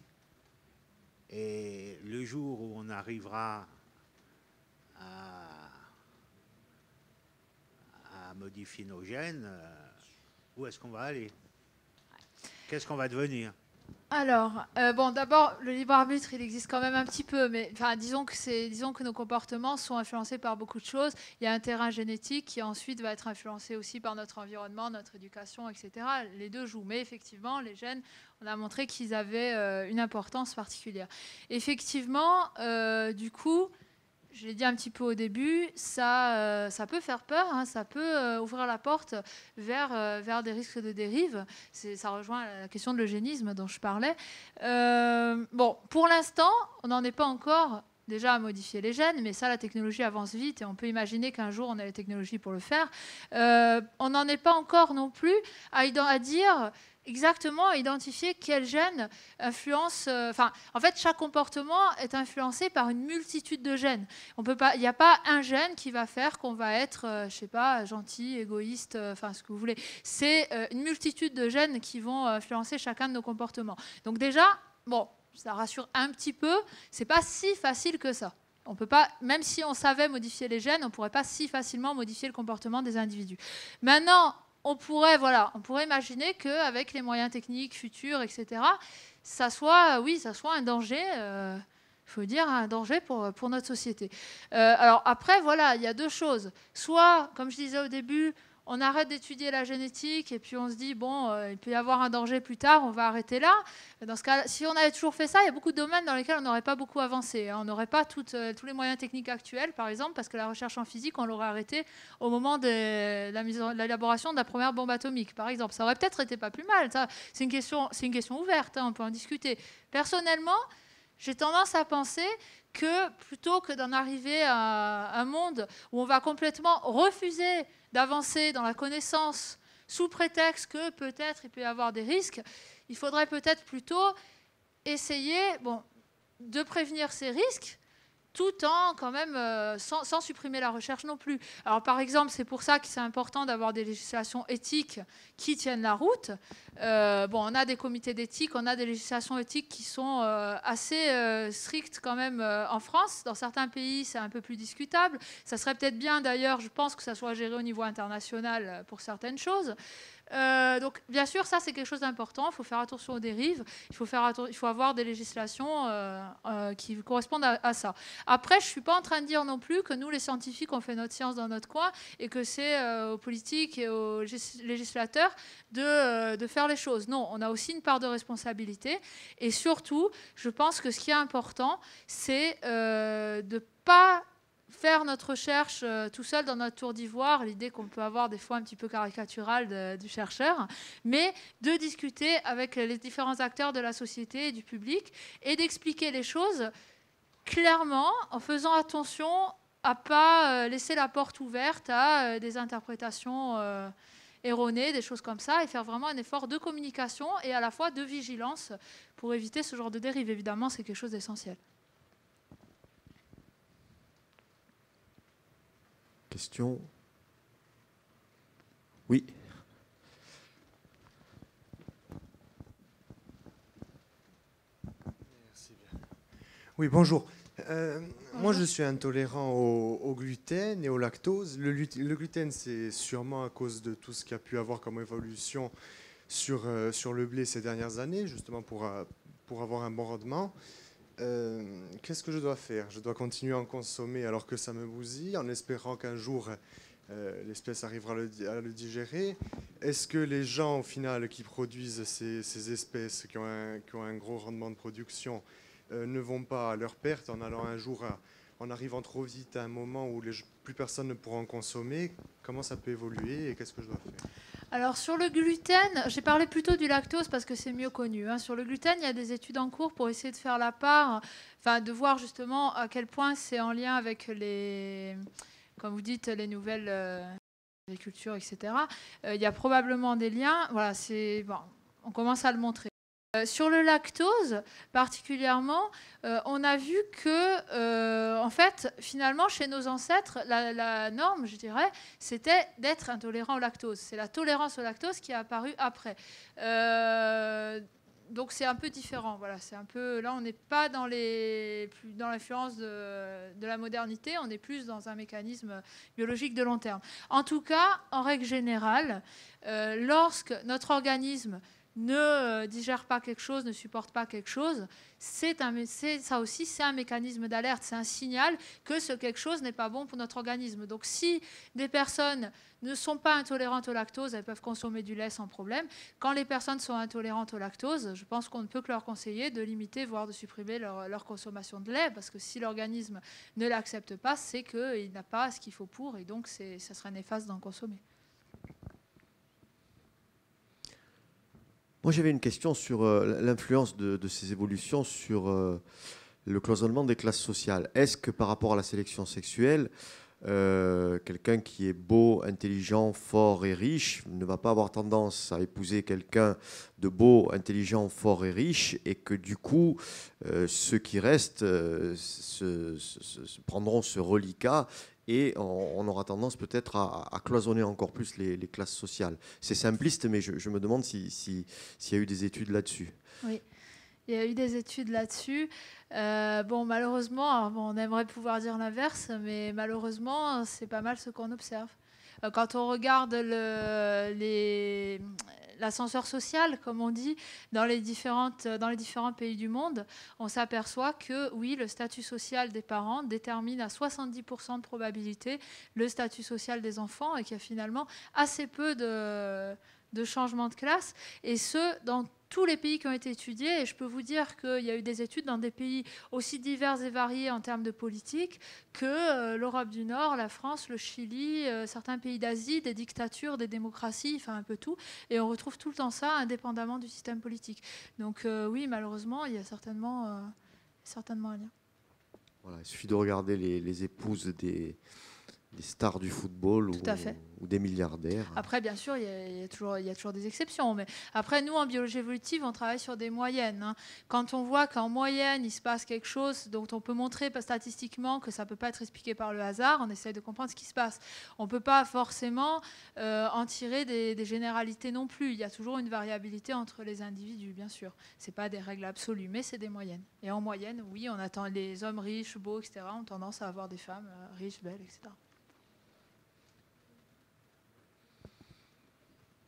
Et le jour où on arrivera à modifier nos gènes, où est-ce qu'on va aller? Qu'est-ce qu'on va devenir? Alors, bon, d'abord, le libre arbitre, il existe quand même un petit peu, mais disons que nos comportements sont influencés par beaucoup de choses. Il y a un terrain génétique qui ensuite va être influencé aussi par notre environnement, notre éducation, etc. Les deux jouent, mais effectivement, les gènes, on a montré qu'ils avaient une importance particulière. Effectivement, du coup, je l'ai dit un petit peu au début, ça peut faire peur, hein, ça peut ouvrir la porte vers des risques de dérive. Ça rejoint la question de l'eugénisme dont je parlais. Bon, pour l'instant, on n'en est pas encore déjà à modifier les gènes, mais ça, la technologie avance vite et on peut imaginer qu'un jour, on a les technologies pour le faire. On n'en est pas encore non plus à dire exactement identifier quel gène influence. En fait, chaque comportement est influencé par une multitude de gènes. Il n'y a pas un gène qui va faire qu'on va être, je sais pas, gentil, égoïste, ce que vous voulez. C'est une multitude de gènes qui vont influencer chacun de nos comportements. Donc déjà, bon, ça rassure un petit peu. C'est pas si facile que ça. On peut pas, même si on savait modifier les gènes, on ne pourrait pas si facilement modifier le comportement des individus. Maintenant, on pourrait imaginer qu'avec les moyens techniques futurs, etc., ça soit un danger, il faut dire, un danger pour notre société. Alors après, voilà, il y a deux choses. Soit, comme je disais au début, on arrête d'étudier la génétique et puis on se dit, bon, il peut y avoir un danger plus tard, on va arrêter là. Dans ce cas, si on avait toujours fait ça, il y a beaucoup de domaines dans lesquels on n'aurait pas beaucoup avancé. On n'aurait pas tous les moyens techniques actuels, par exemple, parce que la recherche en physique, on l'aurait arrêtée au moment de l'élaboration de la première bombe atomique, par exemple. Ça aurait peut-être été pas plus mal. C'est une question ouverte, hein, on peut en discuter. Personnellement, j'ai tendance à penser que plutôt que d'en arriver à un monde où on va complètement refuser d'avancer dans la connaissance sous prétexte que peut-être il peut y avoir des risques, il faudrait peut-être plutôt essayer de prévenir ces risques tout en quand même sans supprimer la recherche non plus. Alors par exemple, c'est pour ça que c'est important d'avoir des législations éthiques qui tiennent la route. On a des comités d'éthique, on a des législations éthiques qui sont assez strictes quand même en France. Dans certains pays, c'est un peu plus discutable. Ça serait peut-être bien d'ailleurs, je pense, que ça soit géré au niveau international pour certaines choses. Donc, bien sûr, ça, c'est quelque chose d'important. Il faut faire attention aux dérives. Il faut avoir des législations qui correspondent à ça. Après, je ne suis pas en train de dire non plus que nous, les scientifiques, on fait notre science dans notre coin et que c'est aux politiques et aux législateurs de faire les choses. Non, on a aussi une part de responsabilité. Et surtout, je pense que ce qui est important, c'est de ne pas faire notre recherche tout seul dans notre tour d'ivoire, l'idée qu'on peut avoir des fois un petit peu caricaturale du chercheur, mais de discuter avec les différents acteurs de la société et du public et d'expliquer les choses clairement en faisant attention à ne pas laisser la porte ouverte à des interprétations erronées, des choses comme ça, et faire vraiment un effort de communication et à la fois de vigilance pour éviter ce genre de dérive. Évidemment, c'est quelque chose d'essentiel. Question? Oui. Oui, bonjour. Moi, je suis intolérant au gluten et au lactose. Le gluten, c'est sûrement à cause de tout ce qu'il y a pu avoir comme évolution sur le blé ces dernières années, justement pour avoir un bon rendement. Qu'est-ce que je dois faire? Je dois continuer à en consommer alors que ça me bousille, en espérant qu'un jour l'espèce arrivera à le digérer. Est-ce que les gens, au final, qui produisent ces espèces, qui ont un gros rendement de production, ne vont pas à leur perte en allant un jour, en arrivant trop vite à un moment où plus personne ne pourra en consommer? Comment ça peut évoluer et qu'est-ce que je dois faire? Alors sur le gluten, j'ai parlé plutôt du lactose parce que c'est mieux connu. Sur le gluten, il y a des études en cours pour essayer de faire la part, enfin de voir justement à quel point c'est en lien avec comme vous dites, les nouvelles agricultures, etc. Il y a probablement des liens. Voilà, bon, on commence à le montrer. Sur le lactose, particulièrement, on a vu que, en fait, finalement, chez nos ancêtres, la norme, je dirais, c'était d'être intolérant au lactose. C'est la tolérance au lactose qui est apparue après. Donc c'est un peu différent. Voilà, c'est un peu là, on n'est pas dans l'influence de la modernité. On est plus dans un mécanisme biologique de long terme. En tout cas, en règle générale, lorsque notre organisme ne digère pas quelque chose, ne supporte pas quelque chose, ça aussi, c'est un mécanisme d'alerte, c'est un signal que ce quelque chose n'est pas bon pour notre organisme. Donc si des personnes ne sont pas intolérantes au lactose, elles peuvent consommer du lait sans problème. Quand les personnes sont intolérantes au lactose, je pense qu'on ne peut que leur conseiller de limiter, voire de supprimer leur consommation de lait, parce que si l'organisme ne l'accepte pas, c'est qu'il n'a pas ce qu'il faut pour, et donc ça serait néfaste d'en consommer. Moi, j'avais une question sur l'influence de ces évolutions sur le cloisonnement des classes sociales. Est-ce que par rapport à la sélection sexuelle, quelqu'un qui est beau, intelligent, fort et riche ne va pas avoir tendance à épouser quelqu'un de beau, intelligent, fort et riche, et que du coup, ceux qui restent prendront ce reliquat et on aura tendance peut-être à cloisonner encore plus les classes sociales. C'est simpliste, mais je me demande s'il y a eu des études là-dessus. Oui. Il y a eu des études là-dessus. Bon, malheureusement, on aimerait pouvoir dire l'inverse, mais malheureusement, c'est pas mal ce qu'on observe. Quand on regarde l'ascenseur social, comme on dit, dans les différents pays du monde, on s'aperçoit que, oui, le statut social des parents détermine à 70% de probabilité le statut social des enfants et qu'il y a finalement assez peu de changements de classe, et ce, dans tous les pays qui ont été étudiés. Et je peux vous dire qu'il y a eu des études dans des pays aussi divers et variés en termes de politique que l'Europe du Nord, la France, le Chili, certains pays d'Asie, des dictatures, des démocraties, enfin un peu tout. Et on retrouve tout le temps ça, indépendamment du système politique. Donc oui, malheureusement, il y a certainement un lien. Voilà, il suffit de regarder les épouses des stars du football ou des milliardaires. Après, bien sûr, il y a toujours des exceptions. Mais après, nous, en biologie évolutive, on travaille sur des moyennes. Quand on voit qu'en moyenne, il se passe quelque chose dont on peut montrer statistiquement que ça ne peut pas être expliqué par le hasard, on essaie de comprendre ce qui se passe. On ne peut pas forcément en tirer des généralités non plus. Il y a toujours une variabilité entre les individus, bien sûr. Ce n'est pas des règles absolues, mais c'est des moyennes. Et en moyenne, oui, on attend les hommes riches, beaux, etc., ont tendance à avoir des femmes riches, belles, etc.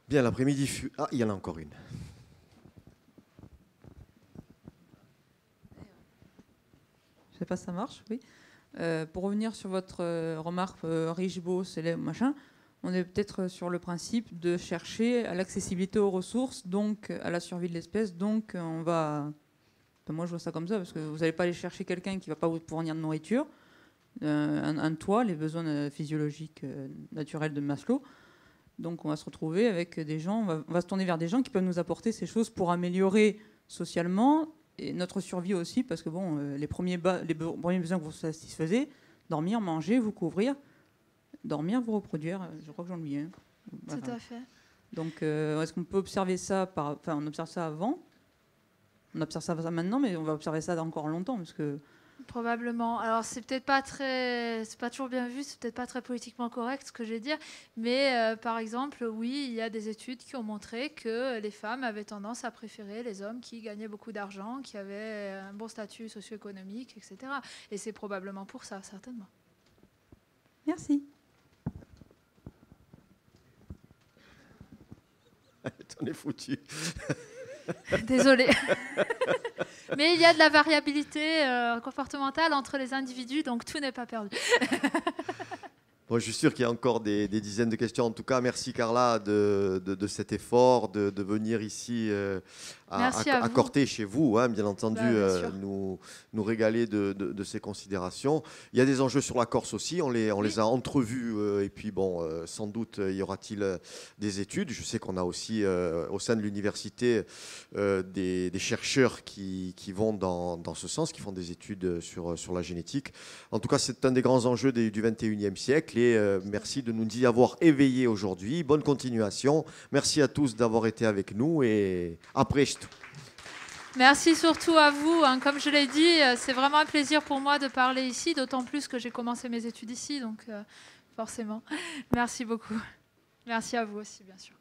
Bien, l'après-midi fut... Ah, il y en a encore une. Je ne sais pas si ça marche, oui. Pour revenir sur votre remarque riche, beau, célèbre, machin, on est peut-être sur le principe de chercher à l'accessibilité aux ressources, donc à la survie de l'espèce. Donc on va... Enfin, moi, je vois ça comme ça, parce que vous n'allez pas aller chercher quelqu'un qui ne va pas vous fournir de nourriture, un toit, les besoins physiologiques naturels de Maslow. Donc on va se retrouver avec des gens, on va se tourner vers des gens qui peuvent nous apporter ces choses pour améliorer socialement et notre survie aussi, parce que bon, les premiers besoins que vous satisfaisez, dormir, manger, vous couvrir, dormir, vous reproduire, je crois que j'en oublie un. Voilà. Tout à fait. Donc est-ce qu'on peut observer ça on observe ça avant, on observe ça maintenant, mais on va observer ça encore longtemps, parce que Probablement. Alors, c'est pas toujours bien vu, c'est peut-être pas très politiquement correct ce que je vais dire, mais par exemple, oui, il y a des études qui ont montré que les femmes avaient tendance à préférer les hommes qui gagnaient beaucoup d'argent, qui avaient un bon statut socio-économique, etc. Et c'est probablement pour ça, certainement. Merci. T'en es foutu. Désolée. Mais il y a de la variabilité comportementale entre les individus, donc tout n'est pas perdu. Bon, je suis sûr qu'il y a encore des dizaines de questions. En tout cas, merci Carla de cet effort, de venir ici à Corté chez vous, hein, bien entendu, nous régaler de ces considérations. Il y a des enjeux sur la Corse aussi, on les a entrevus, et puis bon, sans doute y aura-t-il des études. Je sais qu'on a aussi au sein de l'université des chercheurs qui vont dans ce sens, qui font des études sur la génétique. En tout cas, c'est un des grands enjeux du 21e siècle, et merci de nous y avoir éveillés aujourd'hui. Bonne continuation. Merci à tous d'avoir été avec nous, et à presto. Merci surtout à vous. Hein. Comme je l'ai dit, c'est vraiment un plaisir pour moi de parler ici, d'autant plus que j'ai commencé mes études ici, donc forcément. Merci beaucoup. Merci à vous aussi, bien sûr.